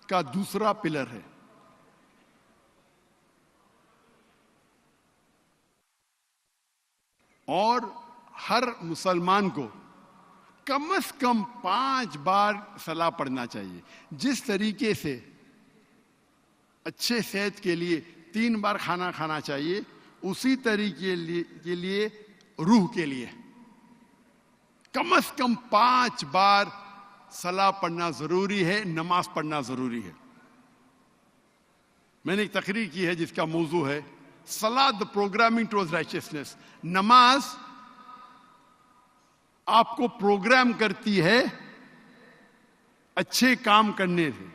کا دوسرا پلر ہے. اور ہر مسلمان کو کم از کم 5 بار صلاح پڑھنا چاہیے. جس طریقے سے اچھے صحت کے لیے 3 بار کھانا کھانا چاہیے, اسی طریقے کے لیے روح کے لیے کم از کم 5 بار صلاح پڑھنا ضروری ہے, نماز پڑھنا ضروری ہے. میں نے ایک تقریر کی ہے جس کا موضوع ہے صلاح the programming towards righteousness. نماز آپ کو پروگرام کرتی ہے اچھے کام کرنے سے.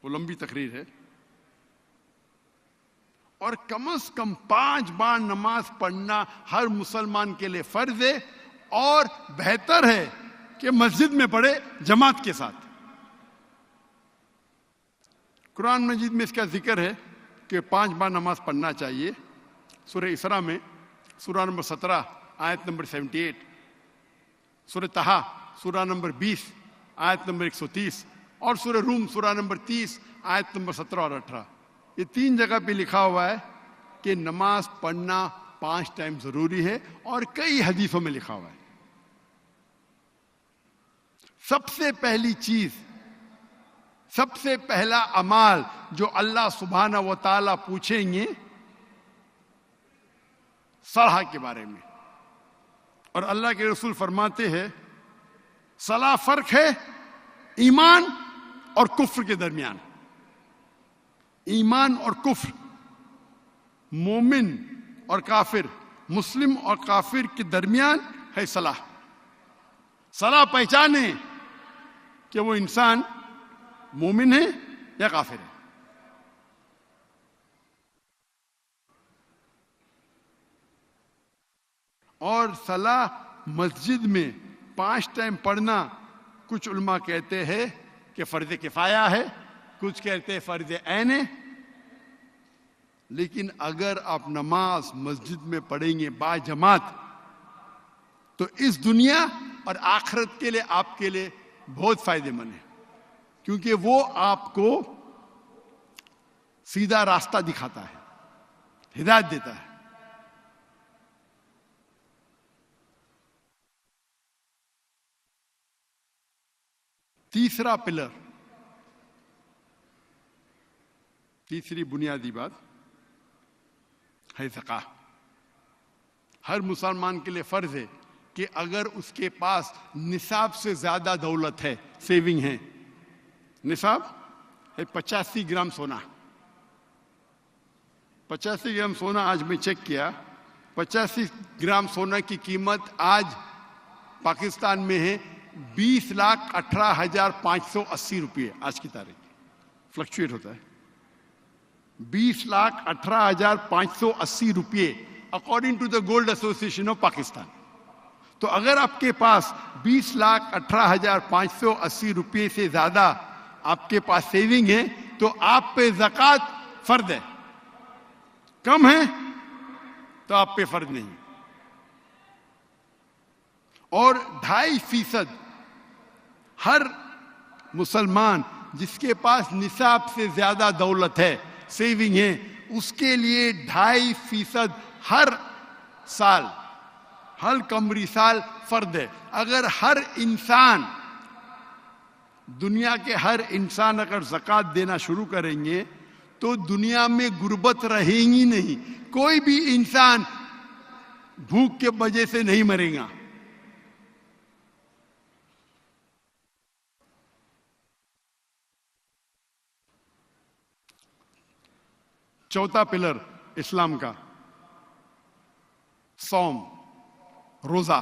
وہ لمبی تقریر ہے. اور کم از کم 5 بار نماز پڑھنا ہر مسلمان کے لیے فرض ہے, اور بہتر ہے کہ مسجد میں پڑھے جماعت کے ساتھ. قرآن مجید میں اس کا ذکر ہے کہ 5 بار نماز پڑھنا چاہیے. سورہ اسراء میں سورہ نمبر 17 آیت نمبر 78 سورہ طہ سورہ نمبر 20 آیت نمبر 130 اور سورہ روم سورہ نمبر 30 آیت نمبر 17 اور 18. یہ 3 جگہ پہ لکھا ہوا ہے کہ نماز پڑھنا 5 ٹائم ضروری ہے، اور کئی حدیثوں میں لکھا ہوا ہے. سب سے پہلی چیز، سب سے پہلا اعمال جو اللہ سبحانہ و تعالیٰ پوچھیں گے صلاح کے بارے میں. اور اللہ کے رسول فرماتے ہیں صلاح فرق ہے ایمان اور کفر کے درمیان. ایمان اور کفر، مومن اور کافر، مسلم اور کافر کے درمیان ہے صلاح. صلاح پہچانے کہ وہ انسان مومن ہے یا کافر ہے. اور صلاح مسجد میں 5 ٹائم پڑھنا کچھ علماء کہتے ہیں کہ فرض کفایہ ہے، کچھ کہتے ہیں فرض عین ہے. لیکن اگر آپ نماز مسجد میں پڑھیں گے با جماعت تو اس دنیا اور آخرت کے لیے آپ کے لیے بہت فائدہ مند ہے، کیونکہ وہ آپ کو سیدھا راستہ دکھاتا ہے، ہدایت دیتا ہے. تیسرا پلر، تیسری بنیادی بات ہے زکوٰۃ. ہر مسلمان کے لیے فرض ہے کہ اگر اس کے پاس نصاب سے زیادہ دولت ہے، سیونگ ہے، نصاب ہے 85 گرام سونا. 85 گرام سونا آج میں چیک کیا، 85 گرام سونا کی قیمت آج پاکستان میں ہے 20,18,580 روپئے. آج کی تاریخ فلکچویٹ ہوتا ہے. 20,18,580 روپئے according to the gold association of Pakistan. تو اگر آپ کے پاس 20,18,580 روپئے سے زیادہ آپ کے پاس سیونگ ہے تو آپ پہ زکوٰۃ فرض ہے. کم ہے تو آپ پہ فرض نہیں. اور 2.5% ہر مسلمان جس کے پاس نصاب سے زیادہ دولت ہے، سیونگ ہے، اس کے لیے 2.5% ہر سال، ہر قمری سال فرض ہے. اگر ہر انسان، دنیا کے ہر انسان اگر زکوٰۃ دینا شروع کریں گے تو دنیا میں غربت رہے گی نہیں. کوئی بھی انسان بھوک کے وجہ سے نہیں مرے گا. چوتھا پلر اسلام کا صوم، روزہ.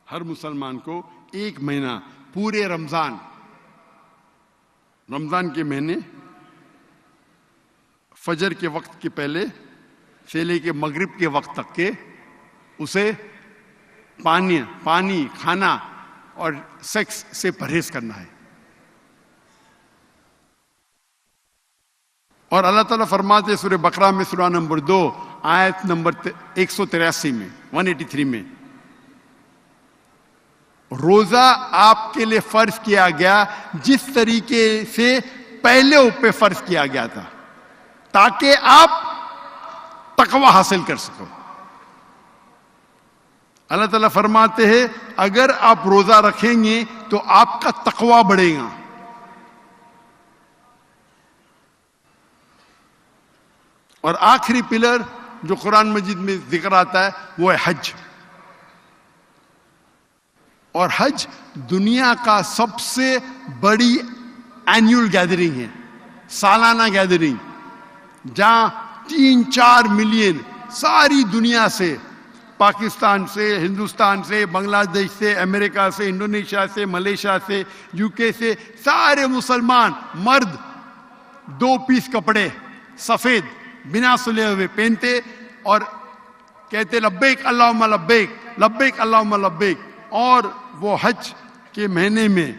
ہر مسلمان کو 1 مہینہ پورے رمضان کے مہینے فجر کے وقت کے پہلے سے لے کے مغرب کے وقت تک کے اسے پانی کھانا اور سیکس سے پرہیز کرنا ہے. اور اللہ تعالیٰ فرماتے سورہ بقرہ میں سورہ نمبر 2 آیت نمبر 183 میں 183 میں روزہ آپ کے لیے فرض کیا گیا جس طریقے سے پہلے اوپر فرض کیا گیا تھا تاکہ آپ تقوی حاصل کر سکو. اللہ تعالیٰ فرماتے ہیں اگر آپ روزہ رکھیں گے تو آپ کا تقوی بڑھے گا. اور آخری پلر جو قرآن مجید میں ذکر آتا ہے وہ ہے حج. اور حج دنیا کا سب سے بڑی اینیول گیدرنگ ہے، سالانہ گیدرنگ، جہاں 3-4 ملین ساری دنیا سے، پاکستان سے، ہندوستان سے، بنگلہ دیش سے، امریکہ سے، انڈونیشیا سے، ملیشیا سے، UK سے سارے مسلمان مرد 2 پیس کپڑے سفید بنا سلے ہوئے پہنتے اور کہتے لبیک اللہم لبیک، لبیک اللہم لبیک. اور وہ حج کے مہینے میں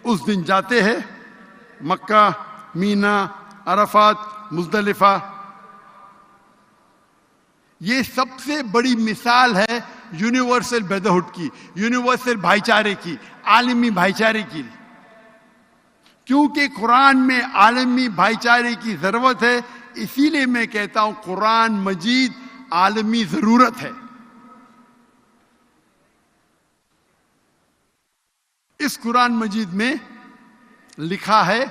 اس دن جاتے ہیں مکہ، مینا، عرفات، مزدلفہ. یہ سب سے بڑی مثال ہے یونیورسل بردرہڈ کی، یونیورسل بھائی چارے کی، عالمی بھائی چارے کی. کیونکہ قرآن میں عالمی بھائی چارے کی ضرورت ہے، اسی لیے میں کہتا ہوں قرآن مجید عالمی ضرورت ہے. اس قرآن مجید میں لکھا ہے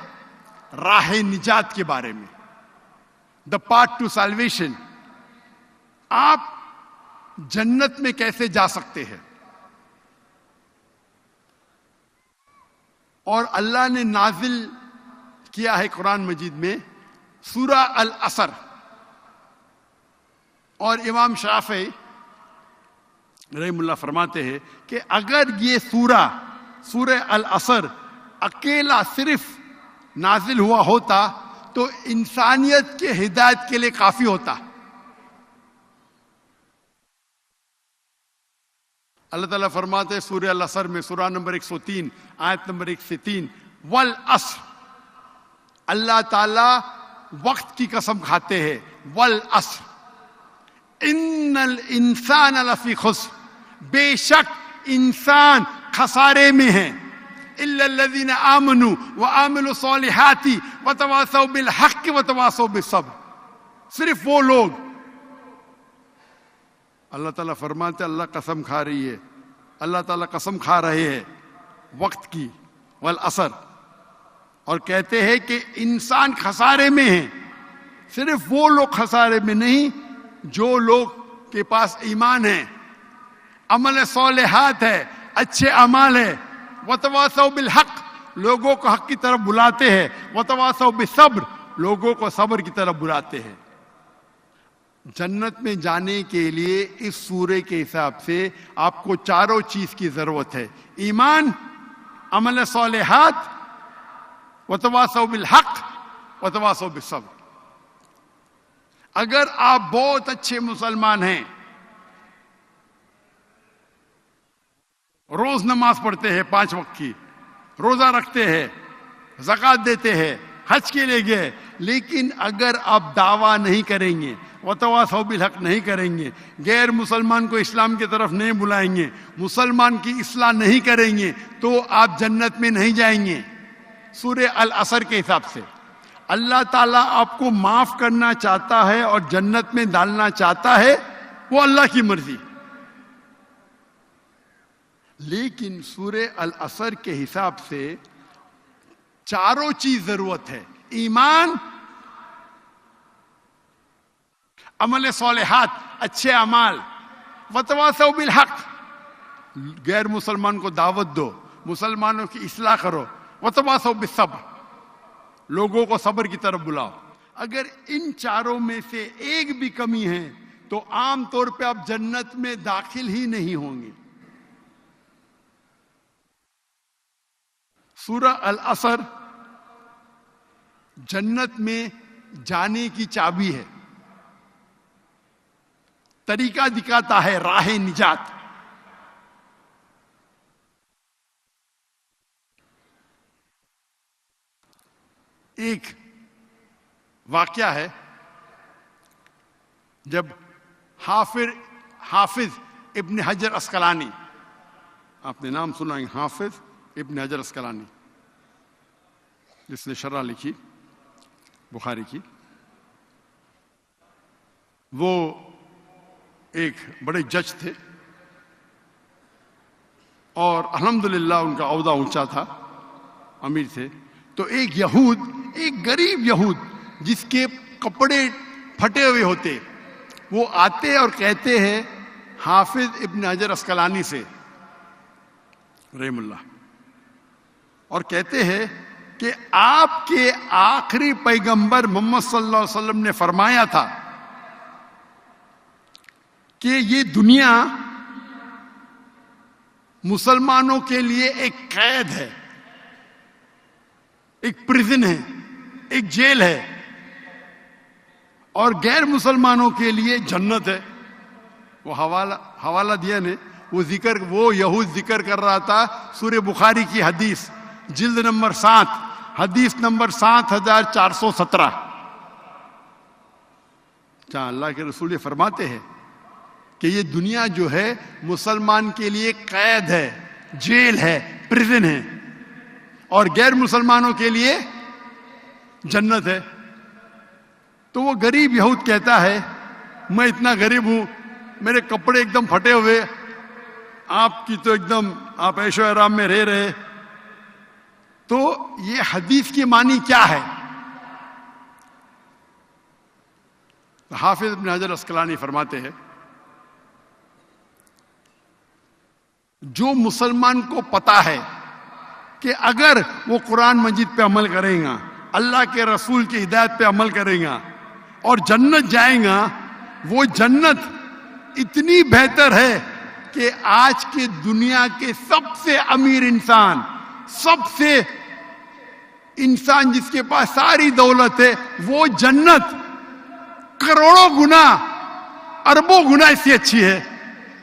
راہ نجات کے بارے میں، دا پاتھ ٹو سالویشن. آپ جنت میں کیسے جا سکتے ہیں؟ اور اللہ نے نازل کیا ہے قرآن مجید میں سورہ العصر. اور امام شافعی رحم اللہ فرماتے ہیں کہ اگر یہ سورہ العصر اکیلا صرف نازل ہوا ہوتا تو انسانیت کے ہدایت کے لیے کافی ہوتا. اللہ تعالیٰ فرماتے ہیں سورہ العصر میں، سورہ نمبر 103 آیت نمبر 1 سے 3، والعصر، اللہ تعالیٰ وقت کی قسم کھاتے ہیں، والعصر ان الانسان لفی خسر، بے شک انسان خسارے میں ہیں، الا الذین آمنوا وعملوا الصالحات وتواصوا بالحق وتواصوا بالصبر. صرف وہ لوگ، اللہ تعالیٰ فرماتے اللہ قسم کھا رہی ہے، اللہ تعالیٰ قسم کھا رہے ہیں وقت کی، والعصر، اور کہتے ہیں کہ انسان خسارے میں ہیں. صرف وہ لوگ خسارے میں نہیں جو لوگ کے پاس ایمان ہے، عمل صالحات ہے، اچھے اعمال ہے، وتواصوا بالحق، لوگوں کو حق کی طرف بلاتے ہیں، وتواصوا بالصبر، لوگوں کو صبر کی طرف بلاتے ہیں. جنت میں جانے کے لیے اس سورے کے حساب سے آپ کو چاروں چیز کی ضرورت ہے: ایمان، عمل صالحات، وتواصوا بالحق، وتواصوا بالصبر. اگر آپ بہت اچھے مسلمان ہیں، روز نماز پڑھتے ہیں 5 وقت کی، روزہ رکھتے ہیں، زکوٰۃ دیتے ہیں، حج کے لیے گئے، لیکن اگر آپ دعویٰ نہیں کریں گے، وتواصوا بالحق نہیں کریں گے، غیر مسلمان کو اسلام کی طرف نہیں بلائیں گے، مسلمان کی اصلاح نہیں کریں گے، تو آپ جنت میں نہیں جائیں گے. سورہ العصر کے حساب سے اللہ تعالیٰ آپ کو معاف کرنا چاہتا ہے اور جنت میں ڈالنا چاہتا ہے، وہ اللہ کی مرضی. لیکن سورہ العصر کے حساب سے چاروں چیز ضرورت ہے: ایمان، عمل صالحات، اچھے اعمال، وتواصوا بالحق، غیر مسلمان کو دعوت دو، مسلمانوں کی اصلاح کرو، وتواصوا بالصبر، لوگوں کو صبر کی طرف بلاؤ. اگر ان چاروں میں سے ایک بھی کمی ہے تو عام طور پہ آپ جنت میں داخل ہی نہیں ہوں گے. سورہ العصر جنت میں جانے کی چابی ہے، طریقہ دکھاتا ہے، راہ نجات. ایک واقعہ ہے، جب حافظ ابن حجر عسقلانی، آپ نے نام سنا ہے، حافظ ابن حجر عسقلانی، جس نے شرح لکھی بخاری کی، وہ ایک بڑے جج تھے اور الحمدللہ ان کا عہدہ اونچا تھا، امیر تھے. تو ایک غریب یہود جس کے کپڑے پھٹے ہوئے ہوتے، وہ آتے اور کہتے ہیں حافظ ابن حجر عسقلانی سے رحم اللہ، اور کہتے ہیں کہ آپ کے آخری پیغمبر محمد صلی اللہ علیہ وسلم نے فرمایا تھا کہ یہ دنیا مسلمانوں کے لیے ایک قید ہے، ایک پریزن ہے، ایک جیل ہے، اور غیر مسلمانوں کے لیے جنت ہے. وہ حوالہ دیا نے، وہ یہود ذکر کر رہا تھا سورہ بخاری کی حدیث، جلد نمبر 7، حدیث نمبر 7417. جہاں اللہ کے رسول یہ فرماتے ہیں کہ یہ دنیا جو ہے مسلمان کے لیے قید ہے, جیل ہے, پریزن ہے, اور غیر مسلمانوں کے لیے جنت ہے. تو وہ غریب یہود کہتا ہے میں اتنا غریب ہوں, میرے کپڑے ایک دم پھٹے ہوئے, آپ کی تو ایک دم آپ عیش و آرام میں رہ رہے. تو یہ حدیث کی معنی کیا ہے؟ حافظ ابن حجر اسقلانی فرماتے ہیں جو مسلمان کو پتا ہے کہ اگر وہ قرآن مجید پہ عمل کرے گا, اللہ کے رسول کی ہدایت پہ عمل کرے گا اور جنت جائے گا, وہ جنت اتنی بہتر ہے کہ آج کے دنیا کے سب سے امیر انسان, سب سے انسان جس کے پاس ساری دولت ہے, وہ جنت کروڑوں گنا, اربوں گنا اس سے اچھی ہے.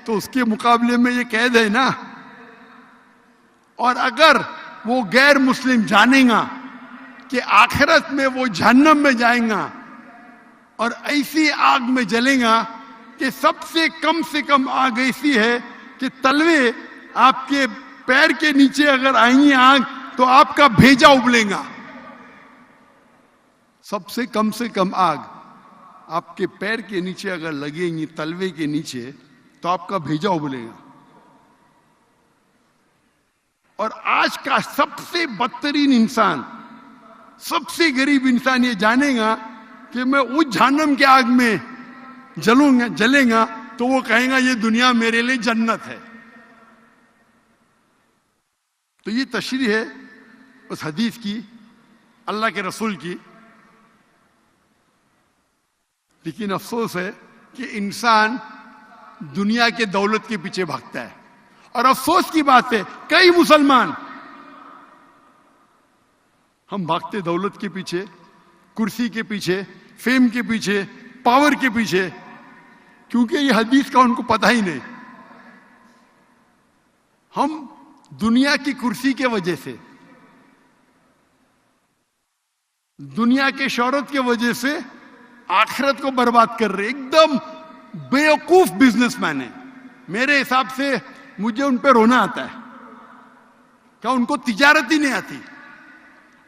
تو اس کے مقابلے میں یہ قید ہے نا. اور اگر وہ غیر مسلم جانے گا کہ آخرت میں وہ جہنم میں جائیں گا اور ایسی آگ میں جلیں گا کہ سب سے کم آگ ایسی ہے کہ تلوے آپ کے پیر کے نیچے اگر آئیں گی آگ تو آپ کا بھیجا ابلے گا. سب سے کم آگ آپ کے پیر کے نیچے اگر لگیں گی, تلوے کے نیچے, تو آپ کا بھیجا ابلے گا. اور آج کا سب سے بدترین انسان, سب سے غریب انسان یہ جانے گا کہ میں اس جہنم کے آگ میں جلیں گا تو وہ کہیں گا یہ دنیا میرے لیے جنت ہے. تو یہ تشریح ہے اس حدیث کی, اللہ کے رسول کی. لیکن افسوس ہے کہ انسان دنیا کے دولت کے پیچھے بھاگتا ہے. اور افسوس کی بات ہے کئی مسلمان ہم بھاگتے دولت کے پیچھے, کرسی کے پیچھے, فیم کے پیچھے, پاور کے پیچھے, کیونکہ یہ حدیث کا ان کو پتہ ہی نہیں. ہم دنیا کی کرسی کے وجہ سے, دنیا کے شہرت کی وجہ سے آخرت کو برباد کر رہے. ایک دم بیوقوف بزنس مین ہے. میرے حساب سے مجھے ان پہ رونا آتا ہے کہ ان کو تجارت ہی نہیں آتی.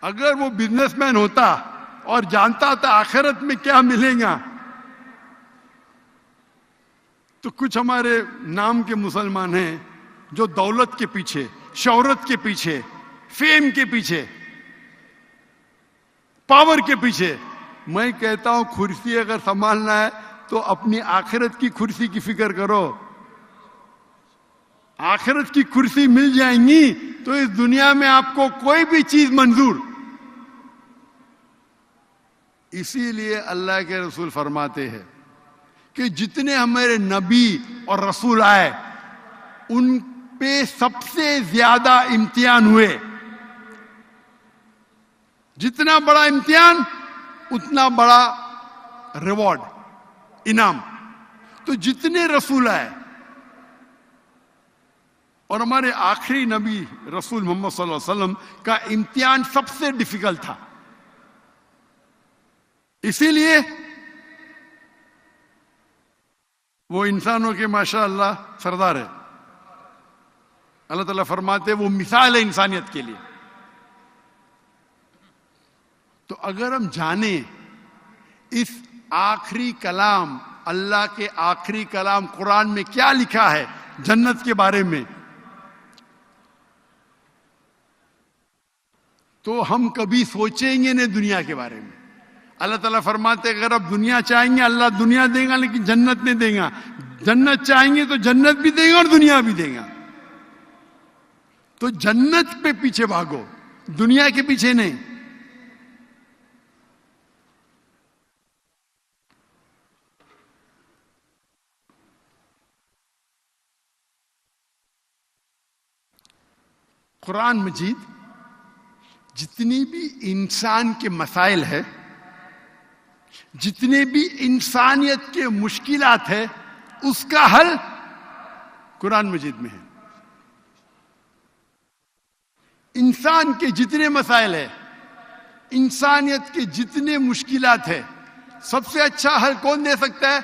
اگر وہ بزنس مین ہوتا اور جانتا تھا آخرت میں کیا ملے گا, تو کچھ ہمارے نام کے مسلمان ہیں جو دولت کے پیچھے, شہرت کے پیچھے, فیم کے پیچھے, پاور کے پیچھے. میں کہتا ہوں کرسی اگر سنبھالنا ہے تو اپنی آخرت کی کرسی کی فکر کرو. آخرت کی کرسی مل جائیں گی تو اس دنیا میں آپ کو کوئی بھی چیز منظور. اسی لیے اللہ کے رسول فرماتے ہیں کہ جتنے ہمارے نبی اور رسول آئے ان پہ سب سے زیادہ امتحان ہوئے. جتنا بڑا امتحان اتنا بڑا ریوارڈ, انعام. تو جتنے رسول آئے, اور ہمارے آخری نبی رسول محمد صلی اللہ علیہ وسلم کا امتحان سب سے ڈیفیکلٹ تھا. اسی لیے وہ انسانوں کے ماشاءاللہ سردار ہے. اللہ تعالیٰ فرماتے ہیں وہ مثال ہے انسانیت کے لیے. تو اگر ہم جانیں اس آخری کلام, اللہ کے آخری کلام قرآن میں کیا لکھا ہے جنت کے بارے میں, تو ہم کبھی سوچیں گے نہیں دنیا کے بارے میں. اللہ تعالیٰ فرماتے اگر آپ دنیا چاہیں گے اللہ دنیا دے گا لیکن جنت نہیں دے گا. جنت چاہیں گے تو جنت بھی دے گا اور دنیا بھی دے گا. تو جنت پہ پیچھے بھاگو, دنیا کے پیچھے نہیں. قرآن مجید جتنی بھی انسان کے مسائل ہے, جتنے بھی انسانیت کے مشکلات ہے, اس کا حل قرآن مجید میں ہے. انسان کے جتنے مسائل ہے, انسانیت کے جتنے مشکلات ہے, سب سے اچھا حل کون دے سکتا ہے؟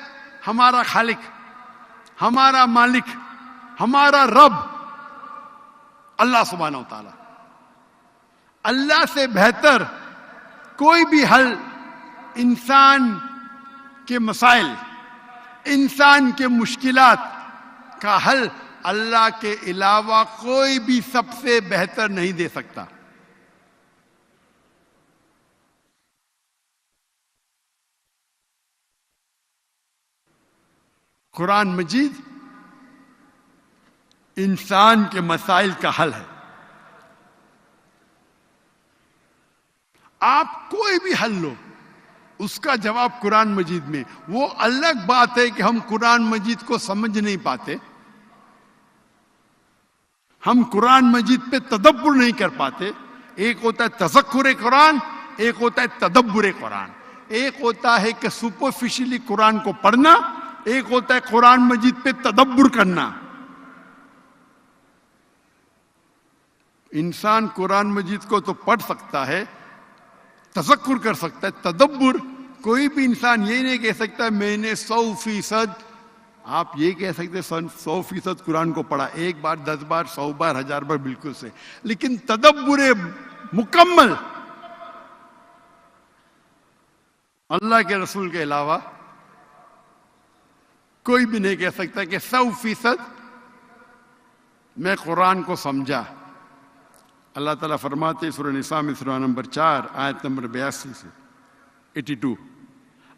ہمارا خالق, ہمارا مالک، ہمارا رب اللہ سبحانہ و تعالی. اللہ سے بہتر کوئی بھی حل انسان کے مسائل، انسان کے مشکلات کا حل اللہ کے علاوہ کوئی بھی سب سے بہتر نہیں دے سکتا. قرآن مجید انسان کے مسائل کا حل ہے. آپ کوئی بھی حل لو، اس کا جواب قرآن مجید میں. وہ الگ بات ہے کہ ہم قرآن مجید کو سمجھ نہیں پاتے، ہم قرآن مجید پہ تدبر نہیں کر پاتے. ایک ہوتا ہے تذکر قرآن، ایک ہوتا ہے تدبر قرآن. ایک ہوتا ہے کہ سپرفیشلی قرآن کو پڑھنا، ایک ہوتا ہے قرآن مجید پہ تدبر کرنا. انسان قرآن مجید کو تو پڑھ سکتا ہے، تذکر کر سکتا ہے. تدبر کوئی بھی انسان یہ نہیں کہہ سکتا میں نے 100%. آپ یہ کہہ سکتے 100% قرآن کو پڑھا، ایک بار، 10 بار، 100 بار، 1000 بار، بالکل سے. لیکن تدبر مکمل اللہ کے رسول کے علاوہ کوئی بھی نہیں کہہ سکتا کہ 100% میں قرآن کو سمجھا. اللہ تعالیٰ فرماتے سورہ نساء میں سورہ نمبر 4 آیت نمبر 82 سے 82،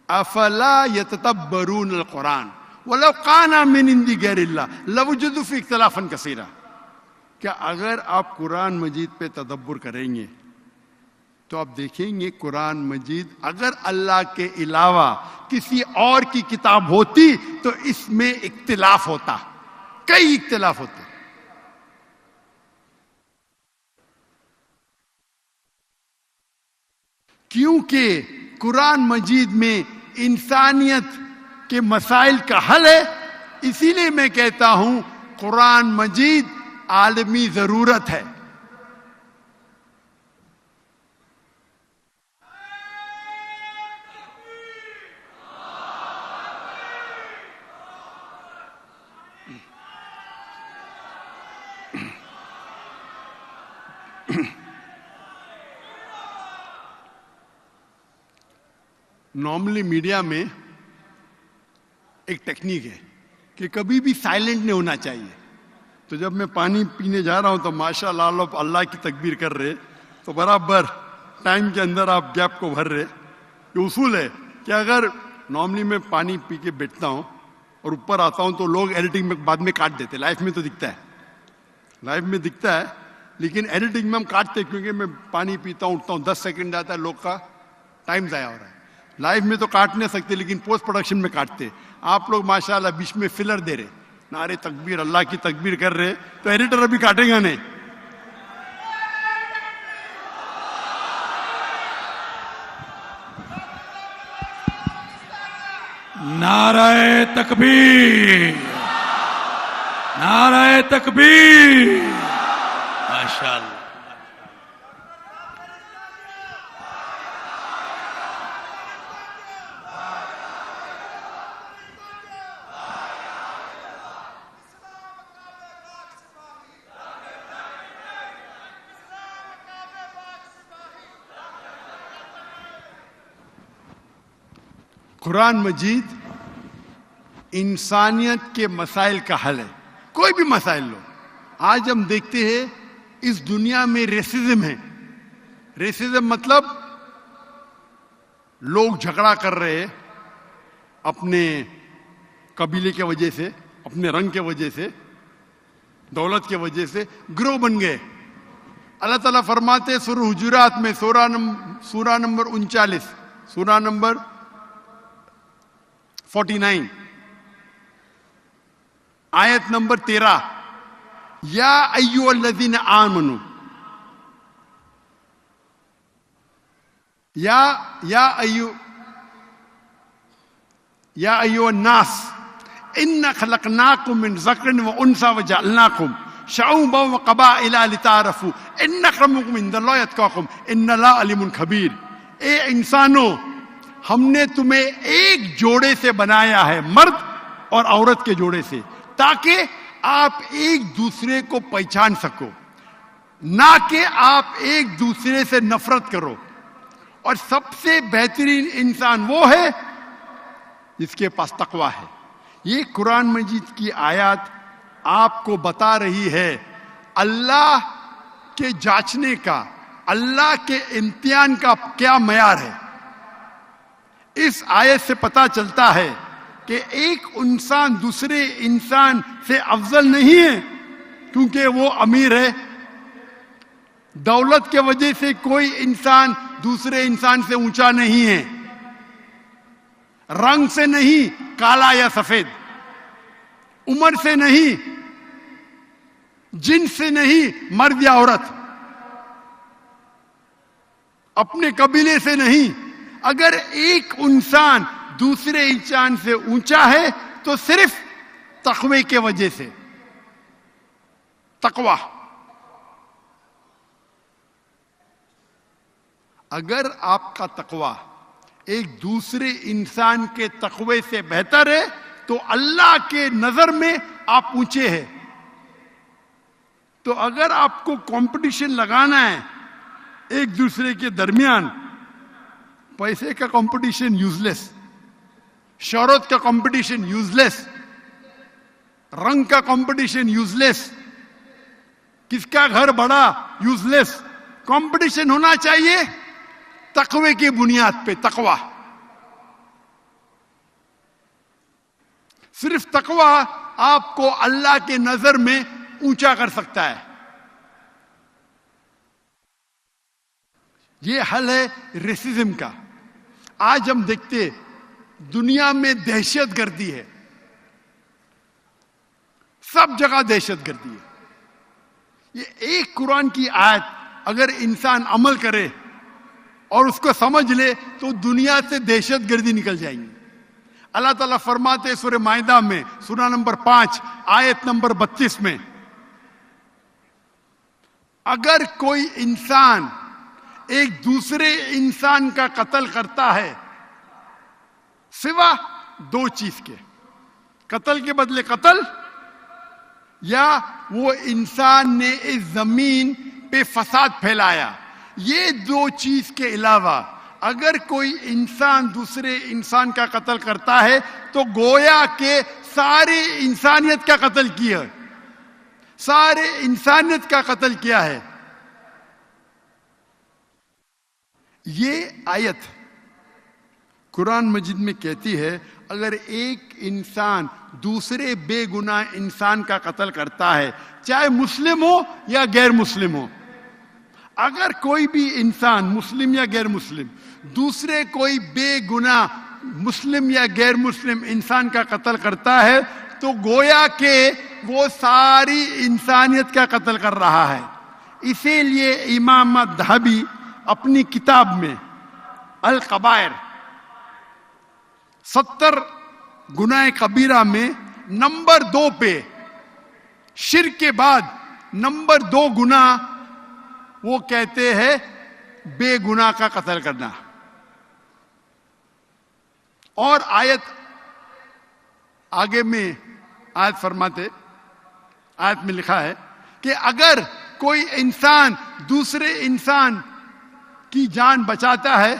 افلا یتدبرون القرآن ولو کان من عند غیر اللہ لوجدوا فیہ اختلافا کثیرا. کیا اگر آپ قرآن مجید پہ تدبر کریں گے تو آپ دیکھیں گے قرآن مجید اگر اللہ کے علاوہ کسی اور کی کتاب ہوتی تو اس میں اختلاف ہوتا، کئی اختلاف ہوتے. کیونکہ قرآن مجید میں انسانیت کے مسائل کا حل ہے. اسی لیے میں کہتا ہوں قرآن مجید عالمی ضرورت ہے. نارملی میڈیا میں ایک ٹیکنیک ہے کہ کبھی بھی سائلنٹ نہیں ہونا چاہیے. تو جب میں پانی پینے جا رہا ہوں تو ماشاء اللہ اللہ کی تکبیر کر رہے تو برابر ٹائم کے اندر آپ گیپ کو بھر رہے. یہ اصول ہے کہ اگر نارملی میں پانی پی کے بیٹھتا ہوں اور اوپر آتا ہوں تو لوگ ایڈیٹنگ میں بعد میں کاٹ دیتے. لائف میں تو دکھتا ہے، لائف میں دکھتا ہے، لیکن ایڈیٹنگ میں ہم کاٹتے کیونکہ میں پانی پیتا ہوں، اٹھتا ہوں، 10 سیکنڈ جاتا ہے، لوگ کا ٹائم ضائع ہو رہا ہے. لائف میں تو کاٹ نہیں سکتے لیکن پوسٹ پروڈکشن میں کاٹتے. آپ لوگ ماشاءاللہ بیچ میں فلر دے رہے، نعرے تکبیر، اللہ کی تکبیر کر رہے، تو ایڈیٹر ابھی کاٹے گا نہیں. نعرہ تکبیر، نعرہ تکبیر. ماشاءاللہ. قرآن مجید انسانیت کے مسائل کا حل ہے. کوئی بھی مسائل لو. آج ہم دیکھتے ہیں اس دنیا میں ریسزم ہے. ریسزم مطلب لوگ جھگڑا کر رہے ہیں اپنے قبیلے کی وجہ سے، اپنے رنگ کی وجہ سے، دولت کی وجہ سے گروہ بن گئے. اللہ تعالیٰ فرماتے سورہ حجرات میں سورہ نمبر 39، سورہ نمبر 49 آیت نمبر 13، یا ایھا الذین آمنوا، یا ایھا الناس ان خلقناکم من ذکر و انثی وجعلناکم شعوبا وقبائل لتعارفوا ان اکرمکم عند اللہ اتقاکم ان اللہ علیم خبیر. اے انسانوں، ہم نے تمہیں ایک جوڑے سے بنایا ہے، مرد اور عورت کے جوڑے سے. تاکہ آپ ایک دوسرے کو پہچان سکو، نہ کہ آپ ایک دوسرے سے نفرت کرو. اور سب سے بہترین انسان وہ ہے جس کے پاس تقویٰ ہے. یہ قرآن مجید کی آیات آپ کو بتا رہی ہے اللہ کے جانچنے کا، اللہ کے امتحان کا کیا معیار ہے. اس آیت سے پتہ چلتا ہے کہ ایک انسان دوسرے انسان سے افضل نہیں ہے کیونکہ وہ امیر ہے. دولت کے وجہ سے کوئی انسان دوسرے انسان سے اونچا نہیں ہے. رنگ سے نہیں، کالا یا سفید، عمر سے نہیں، جنس سے نہیں، مرد یا عورت، اپنے قبیلے سے نہیں. اگر ایک انسان دوسرے انسان سے اونچا ہے تو صرف تقوی کے وجہ سے. تقوی. اگر آپ کا تقوی ایک دوسرے انسان کے تقوی سے بہتر ہے تو اللہ کے نظر میں آپ اونچے ہیں. تو اگر آپ کو کمپٹیشن لگانا ہے ایک دوسرے کے درمیان، پیسے کا کمپٹیشن یوز لیس، شہرت کا کمپٹیشن یوز لیس، رنگ کا کمپٹیشن یوز لیس، کس کا گھر بڑا یوز لیس. کمپٹیشن ہونا چاہیے تقوی کی بنیاد پہ. تقوی، صرف تقوی آپ کو اللہ کے نظر میں اونچا کر سکتا ہے. یہ حل ہے ریسزم کا. آج ہم دیکھتے دنیا میں دہشت گردی ہے، سب جگہ دہشت گردی ہے. یہ ایک قرآن کی آیت اگر انسان عمل کرے اور اس کو سمجھ لے تو دنیا سے دہشت گردی نکل جائیں گی. اللہ تعالیٰ فرماتے سورہ مائدہ میں سورہ نمبر 5 آیت نمبر 32 میں، اگر کوئی انسان ایک دوسرے انسان کا قتل کرتا ہے سوا دو چیز کے، قتل کے بدلے قتل، یا وہ انسان نے اس زمین پہ فساد پھیلایا، یہ دو چیز کے علاوہ اگر کوئی انسان دوسرے انسان کا قتل کرتا ہے تو گویا کہ ساری انسانیت کا قتل کیا، سارے انسانیت کا قتل کیا ہے. یہ آیت قرآن مجید میں کہتی ہے اگر ایک انسان دوسرے بے گناہ انسان کا قتل کرتا ہے، چاہے مسلم ہو یا غیر مسلم ہو، اگر کوئی بھی انسان مسلم یا غیر مسلم دوسرے کوئی بے گناہ مسلم یا غیر مسلم انسان کا قتل کرتا ہے تو گویا کہ وہ ساری انسانیت کا قتل کر رہا ہے. اسی لیے امام الذہبی اپنی کتاب میں الکبائر 70 گناہ کبیرہ میں نمبر 2 پہ شرک کے بعد نمبر 2 گناہ وہ کہتے ہیں بے گناہ کا قتل کرنا. اور آیت آگے میں آیت فرماتے، آیت میں لکھا ہے کہ اگر کوئی انسان دوسرے انسان کی جان بچاتا ہے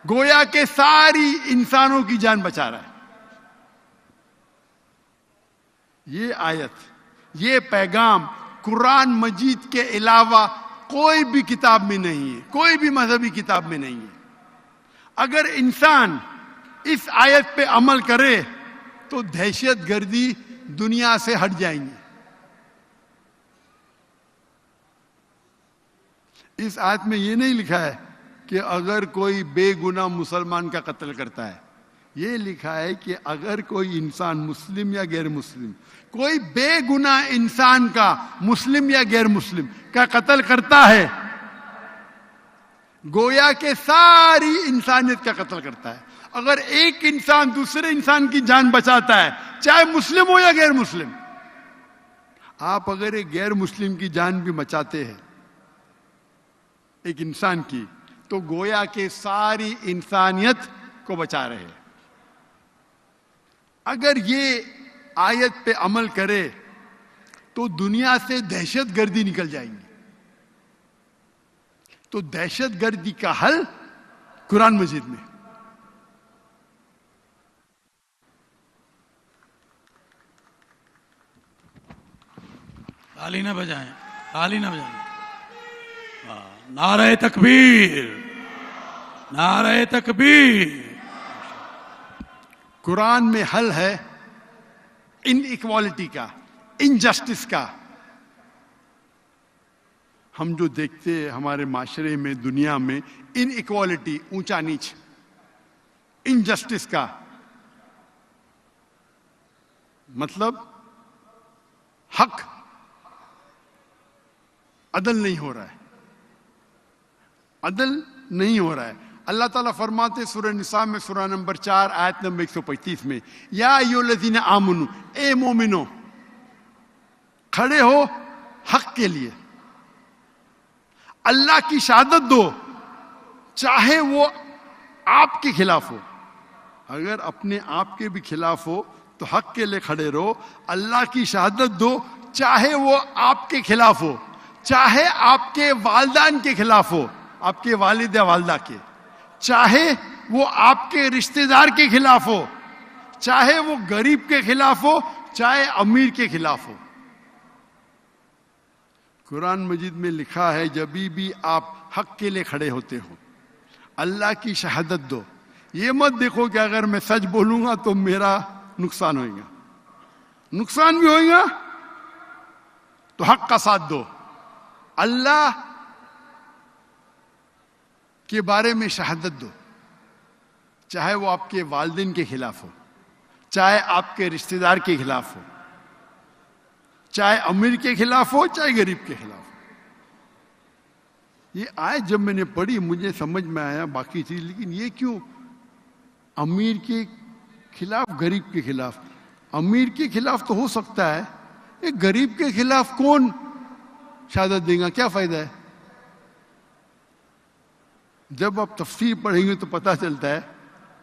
گویا کہ ساری انسانوں کی جان بچا رہا ہے. یہ آیت، یہ پیغام قرآن مجید کے علاوہ کوئی بھی کتاب میں نہیں ہے، کوئی بھی مذہبی کتاب میں نہیں ہے. اگر انسان اس آیت پہ عمل کرے تو دہشت گردی دنیا سے ہٹ جائیں گے. اس آیت میں یہ نہیں لکھا ہے کہ اگر کوئی بے گناہ مسلمان کا قتل کرتا ہے، یہ لکھا ہے کہ اگر کوئی انسان مسلم یا غیر مسلم کوئی بے گناہ انسان کا مسلم یا غیر مسلم کا قتل کرتا ہے گویا کہ ساری انسانیت کا قتل کرتا ہے. اگر ایک انسان دوسرے انسان کی جان بچاتا ہے چاہے مسلم ہو یا غیر مسلم، آپ اگر ایک غیر مسلم کی جان بھی بچاتے ہیں ایک انسان کی تو گویا کہ ساری انسانیت کو بچا رہے ہیں. اگر یہ آیت پہ عمل کرے تو دنیا سے دہشت گردی نکل جائیں گی. تو دہشت گردی کا حل قرآن مجید میں. تالی نہ بجائیں, تالی نہ بجائیں. نعرہ تکبیر, نعرہ تکبیر. قرآن میں حل ہے ان ایکوالٹی کا, انجسٹس کا. ہم جو دیکھتے ہیں ہمارے معاشرے میں, دنیا میں, ان ایکوالٹی, اونچا نیچ, انجسٹس کا مطلب حق عدل نہیں ہو رہا ہے, عدل نہیں ہو رہا ہے. اللہ تعالیٰ فرماتے سورہ نساء میں, سورہ نمبر 4 آیت نمبر 135 میں, یا ایھا الذین آمنو, اے مومنو کھڑے ہو حق کے لیے, اللہ کی شہادت دو, چاہے وہ آپ کے خلاف ہو. اگر اپنے آپ کے بھی خلاف ہو تو حق کے لیے کھڑے رہو. اللہ کی شہادت دو, چاہے وہ آپ کے خلاف ہو, چاہے آپ کے والدین کے خلاف ہو, آپ کے والد یا والدہ کے, چاہے وہ آپ کے رشتہ دار کے خلاف ہو, چاہے وہ غریب کے خلاف ہو, چاہے امیر کے خلاف ہو. قرآن مجید میں لکھا ہے جب بھی آپ حق کے لیے کھڑے ہوتے ہو اللہ کی شہادت دو. یہ مت دیکھو کہ اگر میں سچ بولوں گا تو میرا نقصان ہوئے گا, نقصان بھی ہوئے گا تو حق کا ساتھ دو. اللہ کے بارے میں شہادت دو, چاہے وہ آپ کے والدین کے خلاف ہو, چاہے آپ کے رشتہ دار کے خلاف ہو, چاہے امیر کے خلاف ہو, چاہے غریب کے خلاف ہو. یہ آیت جب میں نے پڑھی مجھے سمجھ میں آیا باقی چیز, لیکن یہ کیوں امیر کے خلاف, غریب کے خلاف؟ امیر کے خلاف تو ہو سکتا ہے, ایک غریب کے خلاف کون شہادت دے گا؟ کیا فائدہ ہے؟ جب آپ تفسیر پڑھیں گے تو پتہ چلتا ہے,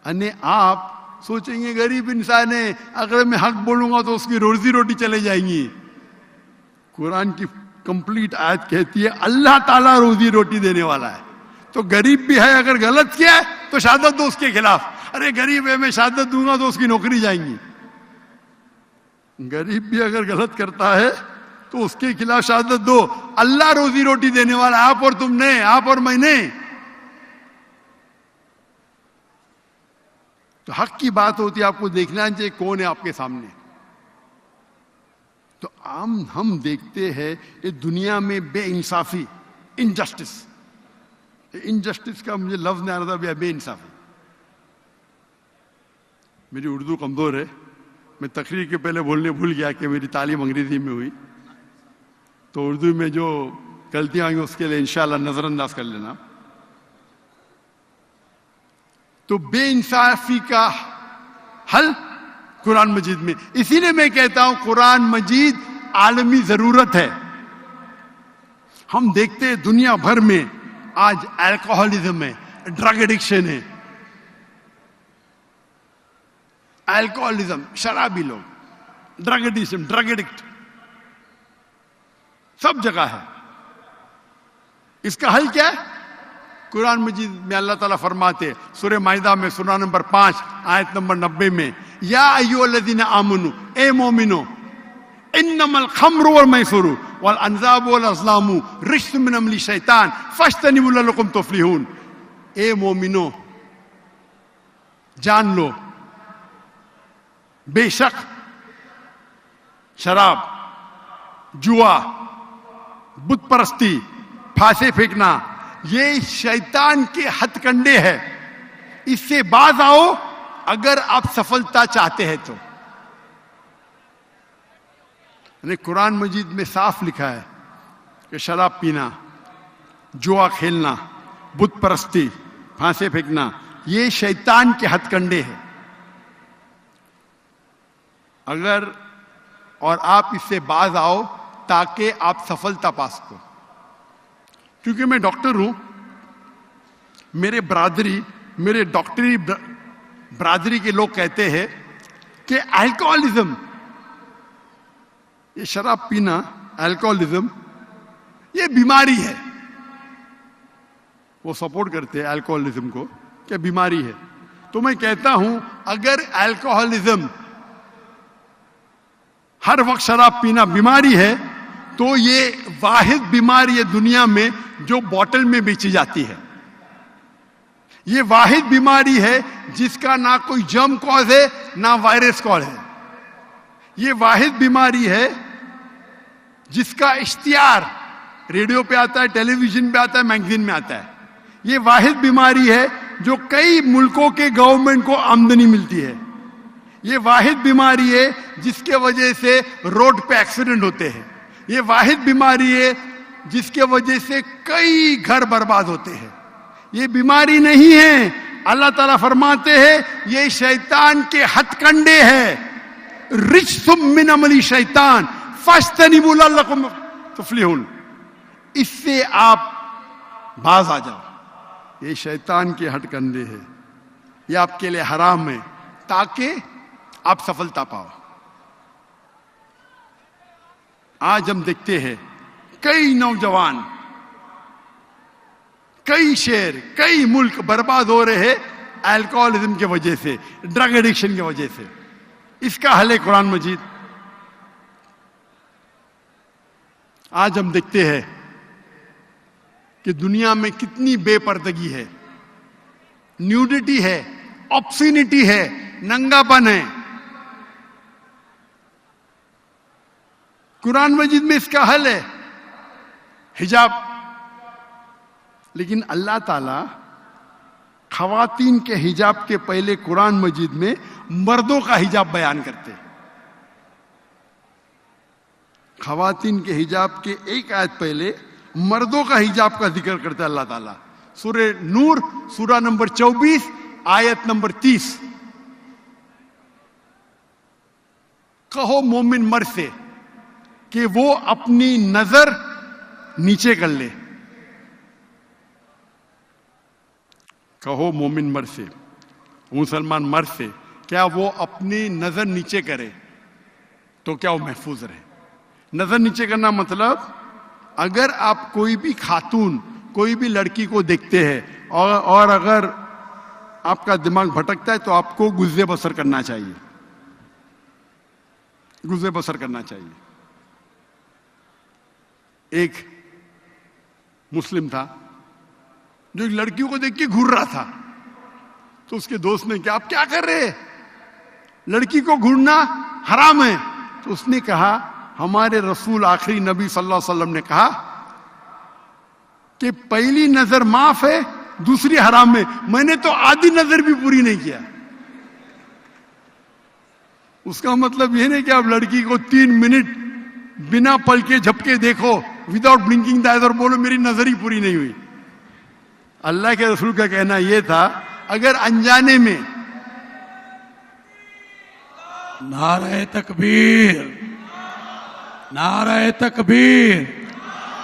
یعنی آپ سوچیں گے غریب انسان ہے, اگر میں حق بولوں گا تو اس کی روزی روٹی چلے جائیں گی. قرآن کی کمپلیٹ آیت کہتی ہے اللہ تعالیٰ روزی روٹی دینے والا ہے. تو غریب بھی ہے, اگر غلط کیا ہے تو شہادت دو اس کے خلاف. ارے غریب ہے, میں شہادت دوں گا تو اس کی نوکری جائیں گی. غریب بھی اگر غلط کرتا ہے تو اس کے خلاف شہادت دو. اللہ روزی روٹی دینے والا, آپ اور تم نے, آپ اور میں نے. تو حق کی بات ہوتی ہے, آپ کو دیکھنا چاہیے کون ہے آپ کے سامنے. تو ہم دیکھتے ہیں یہ دنیا میں بے انصافی, انجسٹس. انجسٹس کا مجھے لفظ نہیں آ رہا تھا, بے انصافی. میری اردو کمزور ہے, میں تقریر کے پہلے بولنے بھول گیا کہ میری تعلیم انگریزی میں ہوئی, تو اردو میں جو غلطیاں آئیں گی اس کے لیے انشاءاللہ نظر انداز کر لینا. تو بے انصافی کا حل قرآن مجید میں. اسی لیے میں کہتا ہوں قرآن مجید عالمی ضرورت ہے. ہم دیکھتے ہیں دنیا بھر میں آج الکوہولزم ہے, ڈرگ ایڈکشن ہے. الکوہولزم, شرابی لوگ, ڈرگ ایڈکشن, ڈرگ ایڈکٹ سب جگہ ہے. اس کا حل کیا ہے؟ قرآن مجید میں اللہ تعالیٰ فرماتے سورہ مائدہ میں سورہ نمبر 5 آیت نمبر 90 میں, یا ایھا الذین آمنو, اے مومنو, انما الخمر والمیسر والانصاب والازلام رجس من عمل الشیطان فاجتنبوہ لعلکم تفلحون. اے مومنو جان لو, بے شک شراب, جوا, بت پرستی, پھانسے پھینکنا, یہ شیطان کے ہتھ کنڈے ہے. اس سے باز آؤ اگر آپ سفلتا چاہتے ہیں تو. یعنی قرآن مجید میں صاف لکھا ہے کہ شراب پینا, جوا کھیلنا, بت پرستی, پھانسے پھینکنا, یہ شیطان کے ہتھ کنڈے ہیں. اگر اور آپ اس سے باز آؤ تاکہ آپ سفلتا پا سکو. کیونکہ میں ڈاکٹر ہوں, میرے برادری, میرے ڈاکٹری برادری کے لوگ کہتے ہیں کہ الکوہولزم یہ شراب پینا، الکوہلزم، یہ بیماری ہے. وہ سپورٹ کرتے ہیں الکوہلزم کو کہ بیماری ہے. تو میں کہتا ہوں اگر الکوہلزم، ہر وقت شراب پینا بیماری ہے، تو یہ واحد بیماری ہے دنیا میں جو بوتل میں بیچی جاتی ہے. یہ واحد بیماری ہے جس کا نہ کوئی جرم کاز ہے نہ وائرس کاز ہے. یہ واحد بیماری ہے جس کا اشتہار ریڈیو پہ آتا ہے، ٹیلی ویژن پہ آتا ہے، میگزین میں آتا ہے. یہ واحد بیماری ہے جو کئی ملکوں کے گورنمنٹ کو آمدنی ملتی ہے. یہ واحد بیماری ہے جس کے وجہ سے روڈ پہ ایکسیڈنٹ ہوتے ہیں. یہ واحد بیماری ہے جس کے وجہ سے کئی گھر برباد ہوتے ہیں. یہ بیماری نہیں ہے. اللہ تعالیٰ فرماتے ہیں یہ شیطان کے ہتھ کنڈے ہے. رجس من عمل شیطان فاجتنبوا لعلکم تفلحون. اس سے آپ باز آ جاؤ. یہ شیطان کے ہتھ کنڈے ہے، یہ آپ کے لیے حرام ہے تاکہ آپ سفلتا پاؤ. آج ہم دیکھتے ہیں کئی نوجوان، کئی شہر، کئی ملک برباد ہو رہے ہیں الکوہلزم کی وجہ سے، ڈرگ ایڈکشن کی وجہ سے. اس کا حل ہے قرآن مجید. آج ہم دیکھتے ہیں کہ دنیا میں کتنی بے پردگی ہے، نیوڈیٹی ہے، آبسینٹی ہے، ننگا پن ہے. قرآن مجید میں اس کا حل ہے حجاب. لیکن اللہ تعالیٰ خواتین کے حجاب کے پہلے قرآن مجید میں مردوں کا حجاب بیان کرتے. خواتین کے حجاب کے ایک آیت پہلے مردوں کا حجاب کا ذکر کرتا ہے اللہ تعالیٰ. سورہ نور سورہ نمبر 24 آیت نمبر 30. کہو مومن مرد سے کہ وہ اپنی نظر نیچے کر لے. کہو مومن مرد سے، مسلمان مرد سے، کیا وہ اپنی نظر نیچے کرے تو کیا وہ محفوظ رہے. نظر نیچے کرنا مطلب اگر آپ کوئی بھی خاتون، کوئی بھی لڑکی کو دیکھتے ہیں اور اگر آپ کا دماغ بھٹکتا ہے تو آپ کو گزر بسر کرنا چاہیے. گزر بسر کرنا چاہیے. ایک مسلم تھا جو ایک لڑکیوں کو دیکھ کے گھور رہا تھا. تو اس کے دوست نے کہا آپ کیا کر رہے ہیں، لڑکی کو گھورنا حرام ہے. تو اس نے کہا ہمارے رسول آخری نبی صلی اللہ علیہ وسلم نے کہا کہ پہلی نظر معاف ہے، دوسری حرام ہے. میں نے تو آدھی نظر بھی پوری نہیں کیا. اس کا مطلب یہ نہیں کہ آپ لڑکی کو 3 منٹ بنا پل کے جھپکے دیکھو وداؤٹ بلنکنگ دا آئز اور بولو میری نظر ہی پوری نہیں ہوئی. اللہ کے رسول کا کہنا یہ تھا اگر انجانے میں نعرہ تکبیر، نعرہ تکبیر.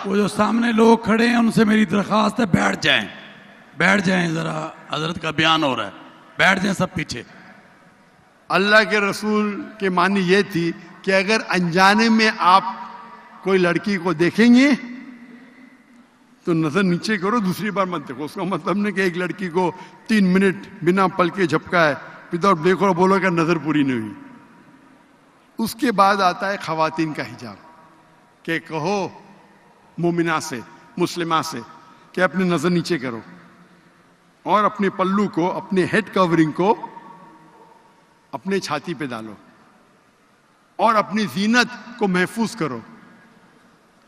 وہ جو سامنے لوگ کھڑے ہیں ان سے میری درخواست ہے بیٹھ جائیں، بیٹھ جائیں. ذرا حضرت کا بیان ہو رہا ہے، بیٹھ جائیں سب پیچھے. اللہ کے رسول کے معنی یہ تھی کہ اگر انجانے میں آپ کوئی لڑکی کو دیکھیں گے تو نظر نیچے کرو، دوسری بار مت دیکھو. اس کا مطلب نہیں کہ ایک لڑکی کو 3 منٹ بنا پل کے جھپکا ہے وداؤٹ دیکھو اور بولو کہ نظر پوری نہیں ہوئی. اس کے بعد آتا ہے خواتین کا حجاب کہ کہو مومنہ سے، مسلمہ سے کہ اپنی نظر نیچے کرو اور اپنے پلو کو، اپنے ہیڈ کورنگ کو اپنے چھاتی پہ ڈالو اور اپنی زینت کو محفوظ کرو.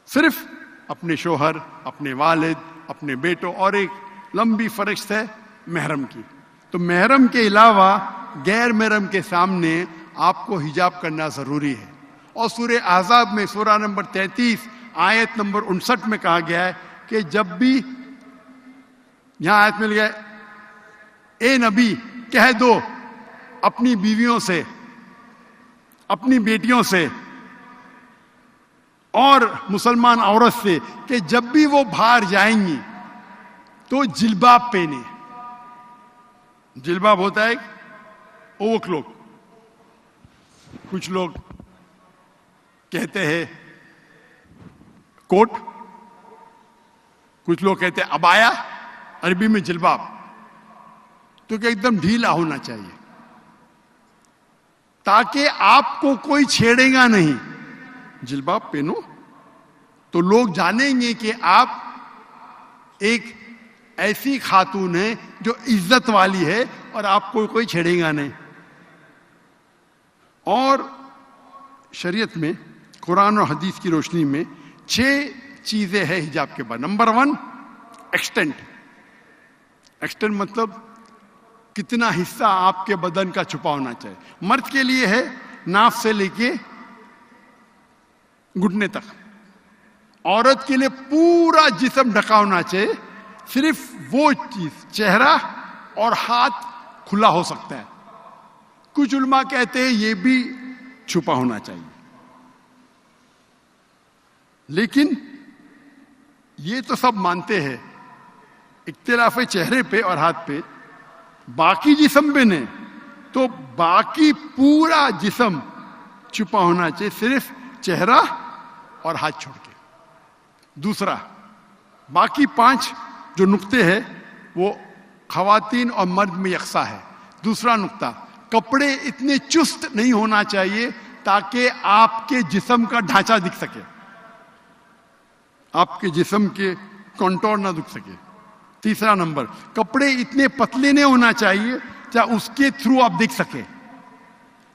صرف اپنے شوہر، اپنے والد، اپنے بیٹوں اور ایک لمبی فہرست ہے محرم کی. تو محرم کے علاوہ غیر محرم کے سامنے آپ کو حجاب کرنا ضروری ہے. اور سورہ احزاب میں سورہ نمبر 33 آیت نمبر 59 میں کہا گیا ہے کہ جب بھی یہاں آیت مل گیا اے نبی کہہ دو اپنی بیویوں سے، اپنی بیٹیوں سے اور مسلمان عورت سے کہ جب بھی وہ باہر جائیں گی تو جلباب پہنے. جلباب ہوتا ہے اوور کلوک. کچھ لوگ کہتے ہیں کوٹ، کچھ لوگ کہتے ہیں ابایا، عربی میں جلباب، تو کہ ایک دم ڈھیلا ہونا چاہیے تاکہ آپ کو کوئی چھیڑے گا نہیں. جلباب پہنو تو لوگ جانیں گے کہ آپ ایک ایسی خاتون ہے جو عزت والی ہے اور آپ کو کوئی چھیڑے گا نہیں. اور شریعت میں قرآن اور حدیث کی روشنی میں 6 چیزیں ہیں حجاب کے بعد. Number 1 extent. ایکسٹینٹ مطلب کتنا حصہ آپ کے بدن کا چھپا ہونا چاہیے. مرد کے لیے ہے ناف سے لے کے گھٹنے تک، عورت کے لیے پورا جسم ڈھکا ہونا چاہیے. صرف وہ چیز چہرہ اور ہاتھ کھلا ہو سکتا ہے. کچھ علماء کہتے ہیں یہ بھی چھپا ہونا چاہیے. لیکن یہ تو سب مانتے ہیں، اختلاف ہے چہرے پہ اور ہاتھ پہ. باقی جسم پہ نہیں، تو باقی پورا جسم چھپا ہونا چاہیے، صرف چہرہ اور ہاتھ چھوڑ کے. دوسرا، باقی 5 جو نقطے ہیں وہ خواتین اور مرد میں یکساں ہے. دوسرا نقطہ، کپڑے اتنے چست نہیں ہونا چاہیے تاکہ آپ کے جسم کا ڈھانچہ دکھ سکے، آپ کے جسم کے کنٹور نہ دکھ سکے. تیسرا نمبر، کپڑے اتنے پتلے نہیں ہونا چاہیے چاہے اس کے تھرو آپ دیکھ سکے.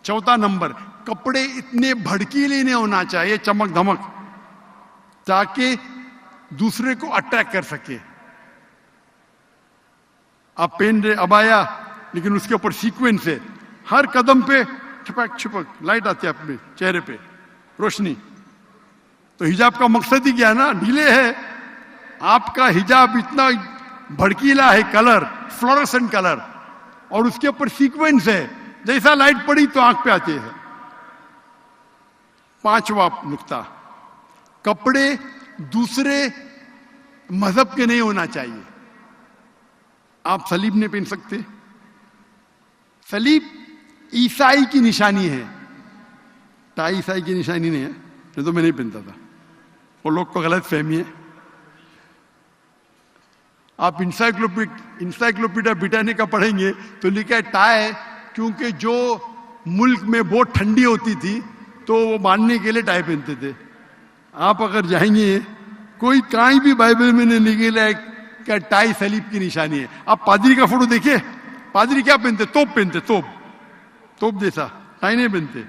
چوتھا نمبر، کپڑے اتنے بھڑکیلے نہیں ہونا چاہیے، چمک دھمک، تاکہ دوسرے کو اٹریکٹ کر سکے. آپ پہن رہے ابایا لیکن اس کے اوپر سیکوینس ہے، ہر قدم پہ چھپک چھپک لائٹ آتی ہے اپنے چہرے پہ، روشنی. تو حجاب کا مقصد ہی کیا ہے نا، ڈھیلے ہے. آپ کا حجاب اتنا بھڑکیلا ہے، کلر فلورسنٹ کلر، اور اس کے اوپر سیکوینس ہے، جیسا لائٹ پڑی تو آنکھ پہ آتی ہے. 5واں نقطہ، کپڑے دوسرے مذہب کے نہیں ہونا چاہیے. آپ صلیب نہیں پہن سکتے. صلیب عیسائی کی نشانی ہے، ٹائی عیسائی کی نشانی نہیں ہے، نہیں تو میں نہیں پہنتا تھا. وہ لوگ کو غلط فہمی ہے. آپ انسائکلوپیڈیا بریٹانیکا پڑھیں گے تو لکھا ہے ٹائی، کیونکہ جو ملک میں بہت ٹھنڈی ہوتی تھی تو وہ باندھنے کے لیے ٹائی پہنتے تھے. آپ اگر جائیں گے کوئی کہیں بھی بائبل میں نہیں لکھا ہے کہ ٹائی صلیب کی نشانی ہے. آپ پادری کا فوٹو دیکھیں، پادری کیا پہنتے؟ توپ پہنتے، توپ جیسا، ٹائی نہیں پہنتے.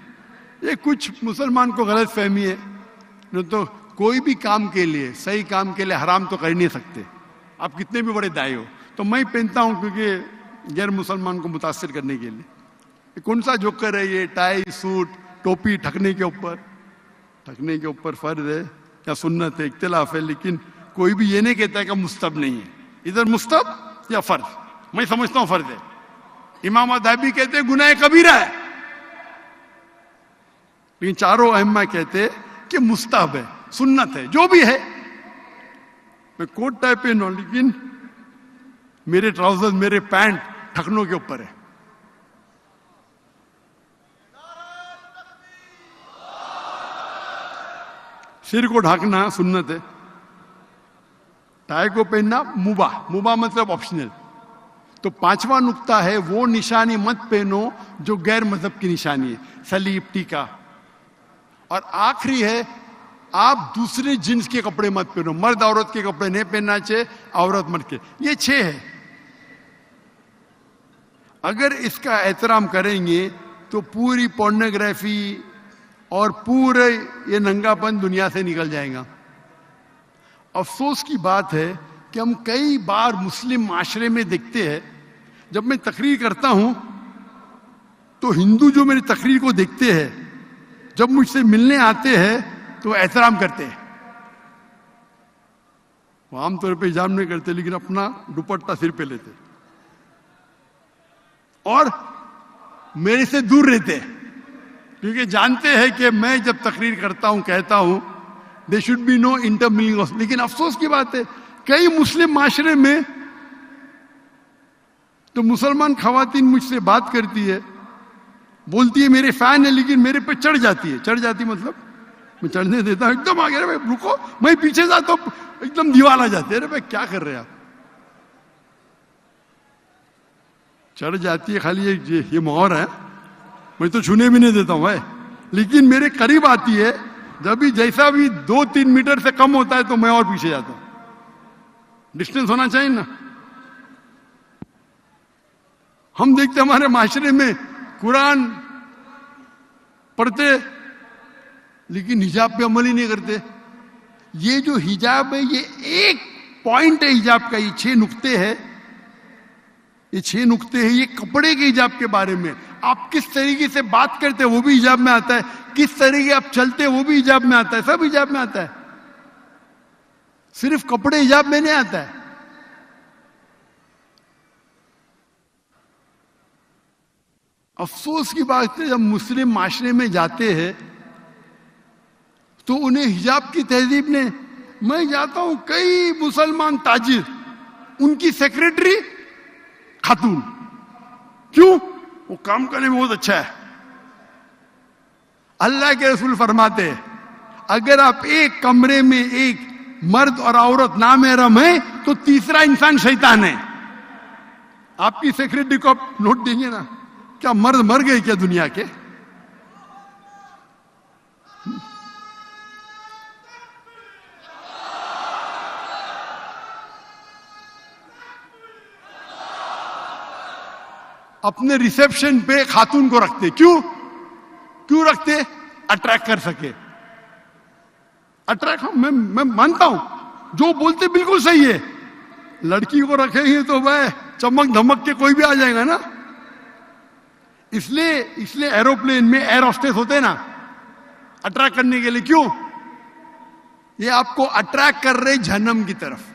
یہ کچھ مسلمان کو غلط فہمی ہے. نہیں تو کوئی بھی کام کے لیے، صحیح کام کے لیے حرام تو کر نہیں سکتے، آپ کتنے بھی بڑے دائی ہو. تو میں پہنتا ہوں کیونکہ غیر مسلمان کو متاثر کرنے کے لیے. کون سا جوکر ہے یہ؟ ٹائی، سوٹ، ٹوپی ٹھکنے کے اوپر فرض ہے یا سنت ہے، اختلاف ہے. لیکن کوئی بھی یہ نہیں کہتا ہے کہ مستحب نہیں ہے. ادھر مستحب یا فرض، میں سمجھتا ہوں فرض ہے. امام ذہبی کہتے ہیں گناہ کبیرہ ہے، لیکن چاروں ائمہ کہتے ہیں کہ مستحب ہے، سنت ہے، جو بھی ہے. میں کوٹ ٹائی پہنوں لیکن میرے ٹراؤزر، میرے پینٹ ٹھکنوں کے اوپر ہے. سر کو ڈھانکنا سنت ہے، ٹائی کو پہننا مباح مطلب آپشنل. تو 5واں نقطہ ہے وہ نشانی مت پہنو جو غیر مذہب کی نشانی ہے، صلیب، ٹیکا. اور آخری ہے آپ دوسرے جنس کے کپڑے مت پہنو. مرد عورت کے کپڑے نہیں پہننا چاہیے، عورت مرد کے. یہ 6 ہے. اگر اس کا احترام کریں گے تو پوری پورنوگرافی اور پورے یہ ننگا پن دنیا سے نکل جائے گا. افسوس کی بات ہے کہ ہم کئی بار مسلم معاشرے میں دیکھتے ہیں، جب میں تقریر کرتا ہوں تو ہندو جو میری تقریر کو دیکھتے ہیں، جب مجھ سے ملنے آتے ہیں تو احترام کرتے ہیں. وہ عام طور پہ حجاب نہیں کرتے لیکن اپنا دوپٹہ سر پہ لیتے اور میرے سے دور رہتے ہیں، کیونکہ جانتے ہیں کہ میں جب تقریر کرتا ہوں کہتا ہوں دے شوڈ بی نو انٹرمنگلنگ. لیکن افسوس کی بات ہے کئی مسلم معاشرے میں تو مسلمان خواتین مجھ سے بات کرتی ہے، بولتی ہے میرے فین ہے، لیکن میرے پہ چڑھ جاتی ہے. چڑھ جاتی مطلب میں چڑھنے دیتا ہوں, ایک دم آگے, بھائی رکو, میں پیچھے جاتا ہوں, ایک دم دیوال آ جاتے, ارے بھائی کیا کر رہے آپ. چڑھ جاتی ہے, خالی یہ مہر ہے, میں تو چھونے بھی نہیں دیتا ہوں بھائی, لیکن میرے قریب آتی ہے, جب بھی جیسا بھی 2-3 میٹر سے کم ہوتا ہے تو میں اور پیچھے جاتا ہوں. ڈسٹینس ہونا چاہیے نا. ہم دیکھتے ہمارے معاشرے میں قرآن پڑھتے لیکن حجاب پہ عمل ہی نہیں کرتے. یہ جو حجاب ہے یہ ایک پوائنٹ ہے حجاب کا, یہ 6 نقطے ہیں, یہ 6 نقطے ہیں, یہ کپڑے کے حجاب کے بارے میں. آپ کس طریقے سے بات کرتے وہ بھی حجاب میں آتا ہے, کس طریقے آپ چلتے وہ بھی حجاب میں آتا ہے, سب حجاب میں آتا ہے. صرف کپڑے حجاب میں نہیں آتا ہے. افسوس کی بات ہے, جب مسلم معاشرے میں جاتے ہیں تو انہیں حجاب کی تہذیب نے, میں جاتا ہوں کئی مسلمان تاجر, ان کی سیکریٹری خاتون. کیوں؟ وہ کام کرنے میں بہت اچھا ہے. اللہ کے رسول فرماتے ہیں اگر آپ ایک کمرے میں ایک مرد اور عورت نامحرم ہیں تو تیسرا انسان شیطان ہے. آپ کی سیکریٹری کو آپ نوٹ دیں گے نا, کیا مرد مر گئے کیا دنیا کے؟ اپنے ریسیپشن پہ خاتون کو رکھتے, کیوں رکھتے؟ اٹریکٹ کر سکے. اٹریکٹ, میں مانتا ہوں جو بولتے بالکل صحیح ہے. لڑکی کو رکھیں گے تو بھائی چمک دھمک کے کوئی بھی آ جائے گا نا. اس لیے ایروپلین میں ایئر ہوسٹس ہوتے ہیں نا, اٹریکٹ کرنے کے لیے. کیوں؟ یہ آپ کو اٹریکٹ کر رہے جہنم کی طرف.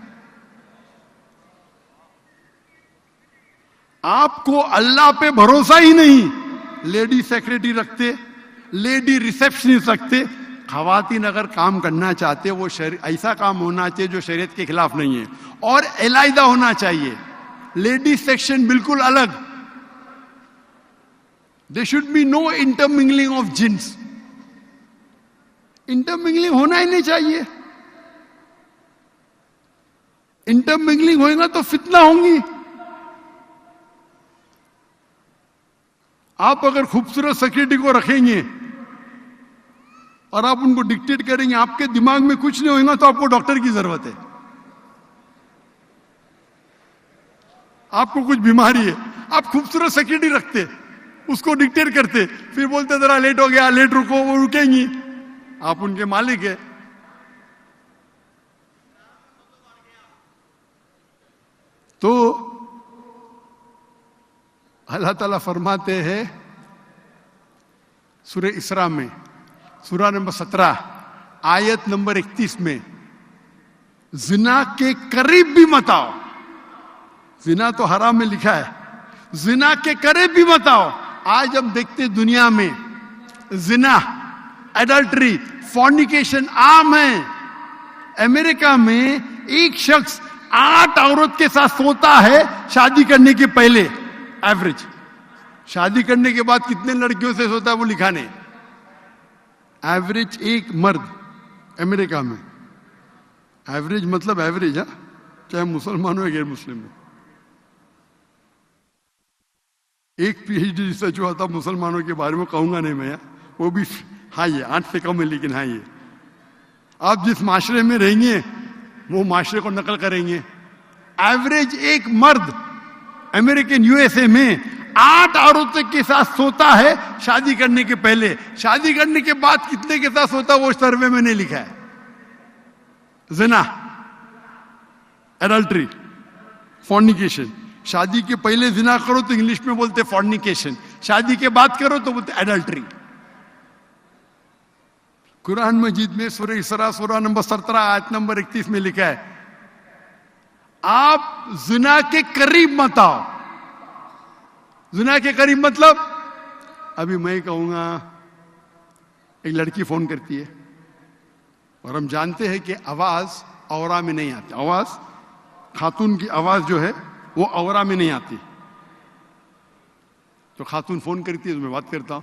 آپ کو اللہ پہ بھروسہ ہی نہیں, لیڈی سیکریٹری رکھتے, لیڈی ریسیپشنسٹ رکھتے. خواتین اگر کام کرنا چاہتے وہ ایسا کام ہونا چاہیے جو شریعت کے خلاف نہیں ہے, اور علیحدہ ہونا چاہیے. لیڈی سیکشن بالکل الگ. There should be no intermingling of jinns. انٹرمنگلنگ ہونا ہی نہیں چاہیے. انٹرمنگلنگ ہوئے گا تو فتنہ ہوں گی. آپ اگر خوبصورت سیکریٹری کو رکھیں گے اور آپ ان کو ڈکٹیٹ کریں گے, آپ کے دماغ میں کچھ نہیں ہوگا تو آپ کو ڈاکٹر کی ضرورت ہے. آپ کو کچھ بیماری ہے, آپ خوبصورت سیکریٹری رکھتے, اس کو ڈکٹیٹ کرتے, پھر بولتے ذرا لیٹ ہو گیا, لیٹ رکو, وہ رکیں گی. آپ ان کے مالک ہیں. تو اللہ تعالیٰ فرماتے ہیں سورہ اسراء میں, سورہ نمبر 17 آیت نمبر 31 میں, زنا کے قریب بھی مت آؤ. زنا تو حرام میں لکھا ہے, زنا کے قریب بھی مت آؤ. آج ہم دیکھتے دنیا میں زنا, ایڈلٹری, فورنیکیشن عام ہے. امریکہ میں ایک شخص 8 عورت کے ساتھ سوتا ہے شادی کرنے کے پہلے. ایوریج. شادی کرنے کے بعد کتنے لڑکیوں سے سوتا ہے وہ لکھا نہیں. ایوریج ایک مرد امریکہ میں, ایوریج مطلب ایوریج, چاہے مسلمان ہو یا غیر مسلم ہو. ایک پی ایچ ڈی ریسرچ ہوا تھا مسلمانوں کے بارے میں, کہوں گا نہیں میں, وہ بھی ہائی ہے, 8 سے کم ہے لیکن ہائی ہے. آپ جس معاشرے میں رہیں گے وہ معاشرے کو نقل کریں گے. ایوریج ایک مرد امریکن یو ایس اے میں 8 عورتوں کے ساتھ سوتا ہے شادی کرنے کے پہلے. شادی کرنے کے بعد کتنے کے ساتھ سوتا وہ سروے میں نہیں لکھا ہے. زنا, ایڈلٹری, فورنیکیشن. شادی کے پہلے زنا کرو تو انگلش میں بولتے فورنیکیشن, شادی کے بعد کرو تو بولتے ایڈلٹری. قرآن مجید میں سورہ اسراء سورہ نمبر 17 آیت نمبر 31 میں لکھا ہے آپ زنا کے قریب مت آؤ. زنا کے قریب مطلب, ابھی میں کہوں گا ایک لڑکی فون کرتی ہے اور ہم جانتے ہیں کہ آواز اورا میں نہیں آتی. آواز, خاتون کی آواز جو ہے وہ اورا میں نہیں آتی. تو خاتون فون کرتی ہے تو میں بات کرتا ہوں,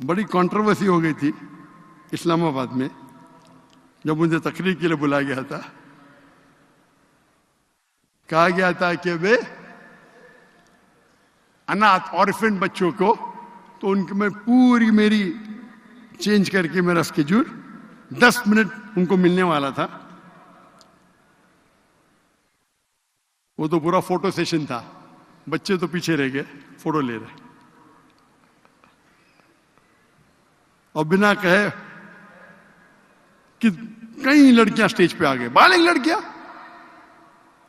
بڑی کنٹروورسی ہو گئی تھی اسلام آباد میں جب مجھے تقریر کے لیے بلایا گیا تھا. کہا گیا تھا کہ وہ اناتھ آرفن بچوں کو, تو ان کے میں پوری میری چینج کر کے میرا اسکیڈول 10 منٹ ان کو ملنے والا تھا. وہ تو پورا فوٹو سیشن تھا, بچے تو پیچھے رہ گئے, فوٹو لے رہے, اور بنا کہے کہ کئی لڑکیاں اسٹیج پہ آ گئے, بالغ لڑکیاں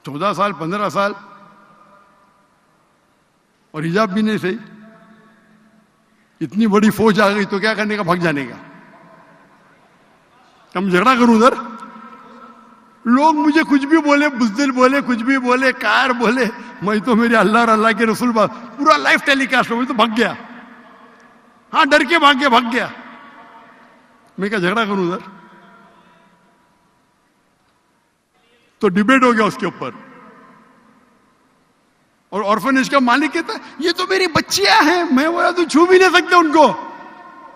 14 سال 15 سال, اور حجاب بھی نہیں صحیح. اتنی بڑی فوج آ گئی تو کیا کرنے کا, بھگ جانے کا. ہم جھگڑا کروں ادھر, لوگ مجھے کچھ بھی بولے, بزدل بولے, کچھ بھی بولے, کائر بولے, میں تو میرے اللہ اور اللہ کے رسول پورا لائف ٹیلی کاسٹ ہو, میں تو بھگ گیا. ہاں ڈر کے بھگ گیا. میں کیا جھگڑا کروں ادھر؟ تو ڈیبیٹ ہو گیا اس کے اوپر. اور آرفنیج کا مالک کہتا ہے یہ تو میری بچیاں ہیں, میں بولا تو چھو بھی نہیں سکتے ان کو.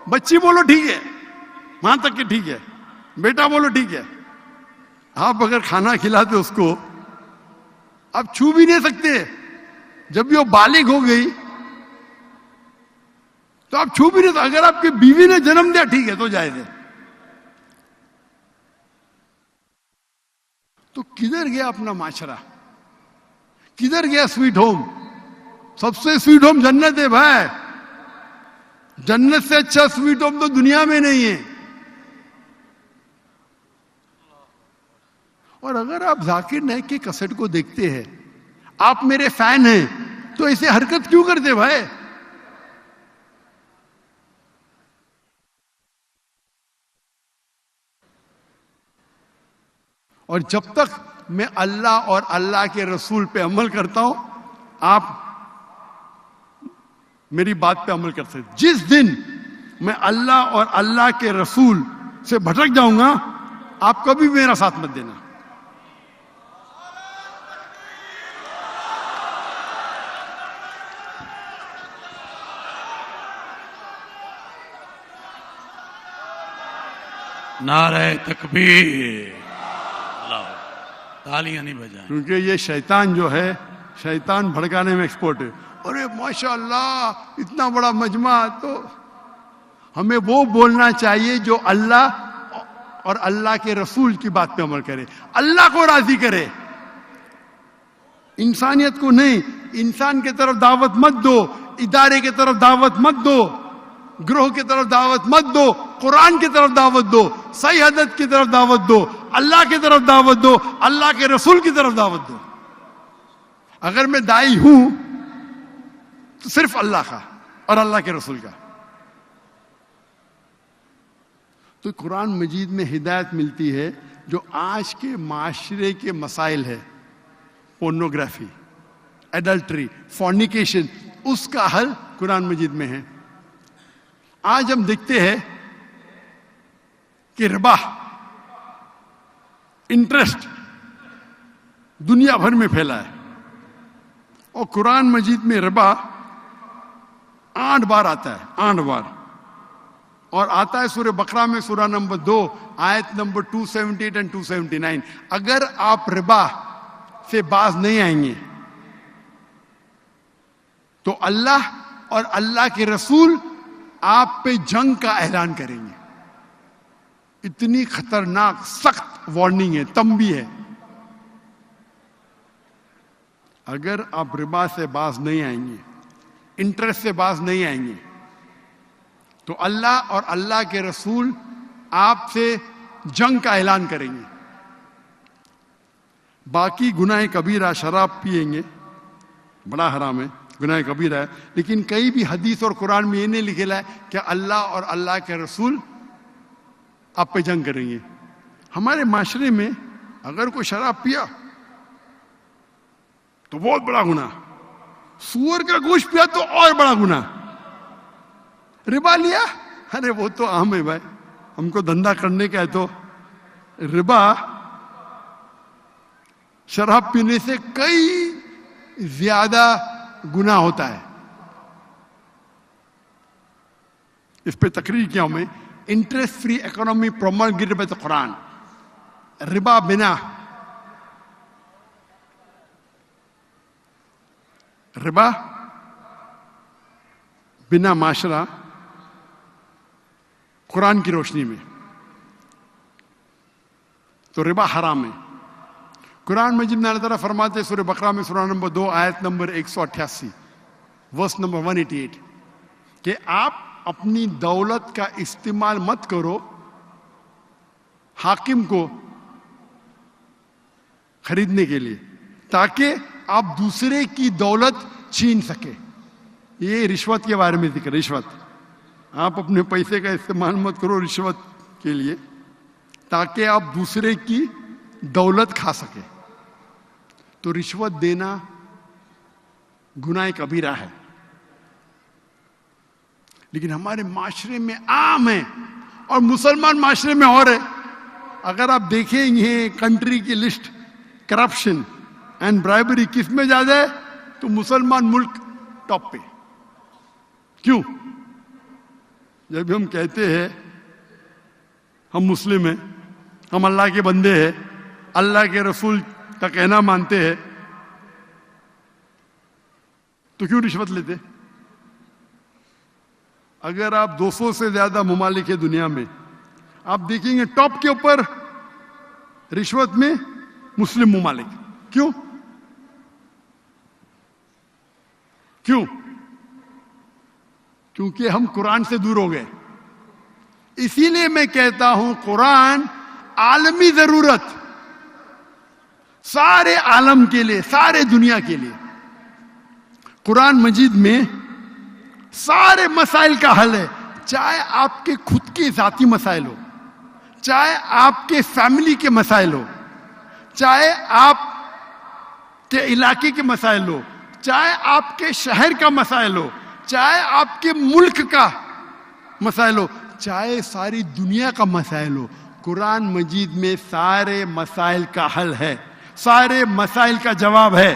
بچی بولو ٹھیک ہے, وہاں تک کہ ٹھیک ہے, بیٹا بولو ٹھیک ہے, آپ اگر کھانا کھلاتے اس کو آپ چھو بھی نہیں سکتے. جب بھی وہ بالغ ہو گئی تو آپ چھو بھی نہیں سکتے. اگر آپ کی بیوی نے جنم دیا ٹھیک ہے تو جائز ہے. تو کدھر گیا اپنا معاشرہ, کدھر گیا سویٹ ہوم؟ سب سے سویٹ ہوم جنت ہے بھائی. جنت سے اچھا سویٹ ہوم تو دنیا میں نہیں ہے. اور اگر آپ ذاکر نائک کے کیسٹ کو دیکھتے ہیں, آپ میرے فین ہیں, تو ایسے حرکت کیوں کرتے بھائی؟ اور جب تک میں اللہ اور اللہ کے رسول پہ عمل کرتا ہوں, آپ میری بات پہ عمل کر سکتے. جس دن میں اللہ اور اللہ کے رسول سے بھٹک جاؤں گا, آپ کبھی میرا ساتھ مت دینا. نعرہ تکبیر, تالیاں نہیں بجائیں. کیونکہ یہ شیطان جو ہے, شیطان بھڑکانے میں ایکسپرٹ ہے. ارے ماشاء اللہ اتنا بڑا مجمع, تو ہمیں وہ بولنا چاہیے جو اللہ اور اللہ کے رسول کی بات پہ عمل کرے, اللہ کو راضی کرے, انسانیت کو نہیں. انسان کی طرف دعوت مت دو, ادارے کی طرف دعوت مت دو, گروہ کی طرف دعوت مت دو, قرآن کی طرف دعوت دو, صحیح حدیث کی طرف دعوت دو, اللہ کی طرف دعوت دو, اللہ کے رسول کی طرف دعوت دو. اگر میں دائی ہوں تو صرف اللہ کا اور اللہ کے رسول کا. تو قرآن مجید میں ہدایت ملتی ہے جو آج کے معاشرے کے مسائل ہے, پورنوگرافی, ایڈلٹری, فورنیکیشن, اس کا حل قرآن مجید میں ہے. آج ہم دیکھتے ہیں کہ ربا, انٹرسٹ دنیا بھر میں پھیلا ہے, اور قرآن مجید میں ربا 8 بار آتا ہے, 8 بار. اور آتا ہے سورہ بقرہ میں, سورہ نمبر 2 آیت نمبر 278 and 279. اگر آپ ربا سے باز نہیں آئیں گے تو اللہ اور اللہ کے رسول آپ پہ جنگ کا اعلان کریں گے. اتنی خطرناک سخت وارننگ ہے, تنبیہ ہے. اگر آپ ربا سے باز نہیں آئیں گے, انٹرسٹ سے باز نہیں آئیں گے, تو اللہ اور اللہ کے رسول آپ سے جنگ کا اعلان کریں گے. باقی گناہ کبیرہ, شراب پیئیں گے, بڑا حرام ہے, گناہ کبیرہ ہے, لیکن کئی بھی حدیث اور قرآن میں یہ نہیں لکھا ہے کہ اللہ اور اللہ کے رسول آپ پہ جنگ کریں گے. ہمارے معاشرے میں اگر کوئی شراب پیا تو بہت بڑا گناہ, سور کا گوشت پیا تو اور بڑا گناہ, ربا لیا ارے وہ تو عام ہے بھائی, ہم کو دھندا کرنے کا ہے. تو ربا شراب پینے سے کئی زیادہ گناہ ہوتا ہے. اس پہ تقریر کیا ہوں میں. Interest free economy promulgated by the Quran. ربا بنا معاشرہ قرآن کی روشنی میں تو ربا حرام ہے. قرآن مجید میں اللہ تعالیٰ فرماتے ہیں سورہ بقرہ میں سورہ نمبر 2 آیت نمبر 188 ورس نمبر 188 کہ آپ اپنی دولت کا استعمال مت کرو حاکم کو خریدنے کے لیے تاکہ آپ دوسرے کی دولت چھین سکے. یہ رشوت کے بارے میں ذکر. رشوت، آپ اپنے پیسے کا استعمال مت کرو رشوت کے لیے تاکہ آپ دوسرے کی دولت کھا سکے. تو رشوت دینا گناہ کبیرہ ہے، لیکن ہمارے معاشرے میں عام ہے اور مسلمان معاشرے میں اور ہے. اگر آپ دیکھیں گے کنٹری کی لسٹ کرپشن اینڈ برائبری کس میں زیادہ ہے تو مسلمان ملک ٹاپ پہ. کیوں؟ جب ہم کہتے ہیں ہم مسلم ہیں، ہم اللہ کے بندے ہیں، اللہ کے رسول کا کہنا مانتے ہیں، تو کیوں رشوت لیتے؟ اگر آپ 200 سے زیادہ ممالک ہیں دنیا میں، آپ دیکھیں گے ٹاپ کے اوپر رشوت میں مسلم ممالک. کیوں؟ کیونکہ ہم قرآن سے دور ہو گئے. اسی لیے میں کہتا ہوں قرآن عالمی ضرورت، سارے عالم کے لیے، سارے دنیا کے لیے. قرآن مجید میں سارے مسائل کا حل ہے، چاہے آپ کے خود کے ذاتی مسائل ہو، چاہے آپ کے فیملی کے مسائل ہو، چاہے آپ کے علاقے کے مسائل ہو، چاہے آپ کے شہر کا مسائل ہو، چاہے آپ کے ملک کا مسائل ہو، چاہے ساری دنیا کا مسائل ہو. قرآن مجید میں سارے مسائل کا حل ہے، سارے مسائل کا جواب ہے.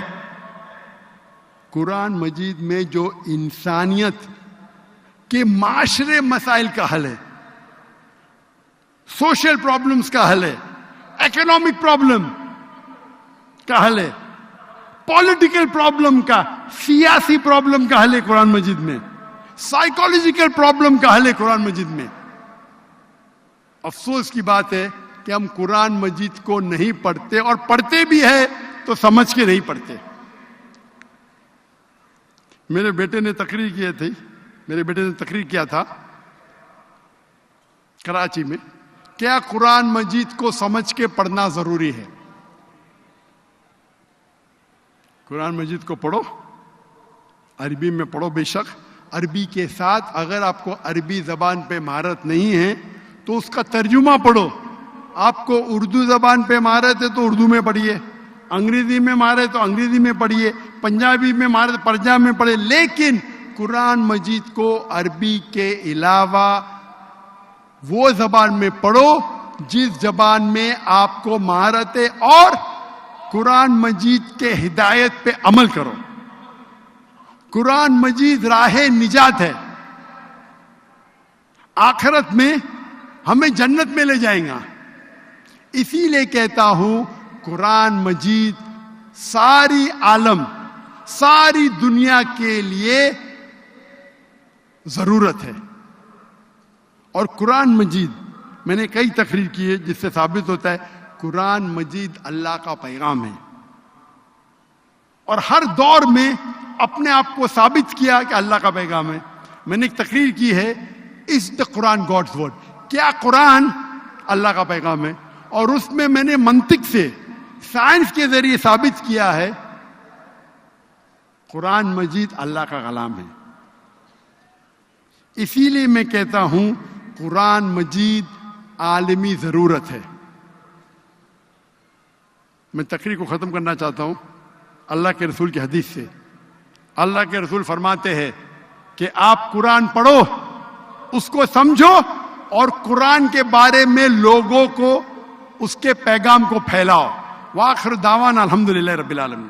قرآن مجید میں جو انسانیت کے معاشرے مسائل کا حل ہے، سوشل پرابلمز کا حل ہے، اکنامک پرابلم کا حل ہے، پولیٹیکل پرابلم کا، سیاسی پرابلم کا حل ہے قرآن مجید میں، سائیکولوجیکل پرابلم کا حل ہے قرآن مجید میں. افسوس کی بات ہے کہ ہم قرآن مجید کو نہیں پڑھتے، اور پڑھتے بھی ہے تو سمجھ کے نہیں پڑھتے. میرے بیٹے نے تقریر کیا تھا کراچی میں، کیا قرآن مجید کو سمجھ کے پڑھنا ضروری ہے؟ قرآن مجید کو پڑھو، عربی میں پڑھو، بے شک عربی کے ساتھ اگر آپ کو عربی زبان پہ مہارت نہیں ہے تو اس کا ترجمہ پڑھو. آپ کو اردو زبان پہ مہارت ہے تو اردو میں پڑھیے، انگریزی میں مہارت تو انگریزی میں پڑھیے، پنجابی میں مہارت پنجاب میں پڑھے، لیکن قرآن مجید کو عربی کے علاوہ وہ زبان میں پڑھو جس زبان میں آپ کو مہارت ہے، اور قرآن مجید کے ہدایت پہ عمل کرو. قرآن مجید راہ نجات ہے، آخرت میں ہمیں جنت میں لے جائیں گا. اسی لیے کہتا ہوں قرآن مجید ساری عالم، ساری دنیا کے لیے ضرورت ہے. اور قرآن مجید میں نے کئی تقریر کی ہے جس سے ثابت ہوتا ہے قرآن مجید اللہ کا پیغام ہے، اور ہر دور میں اپنے آپ کو ثابت کیا کہ اللہ کا پیغام ہے. میں نے ایک تقریر کی ہے از دا قرآن گاڈز ورڈ، کیا قرآن اللہ کا پیغام ہے؟ اور اس میں نے منطق سے، سائنس کے ذریعے ثابت کیا ہے قرآن مجید اللہ کا کلام ہے. اسی لیے میں کہتا ہوں قرآن مجید عالمی ضرورت ہے. میں تقریر کو ختم کرنا چاہتا ہوں اللہ کے رسول کی حدیث سے. اللہ کے رسول فرماتے ہیں کہ آپ قرآن پڑھو، اس کو سمجھو، اور قرآن کے بارے میں لوگوں کو اس کے پیغام کو پھیلاؤ. وآخر دعوانا الحمدللہ رب العالمین.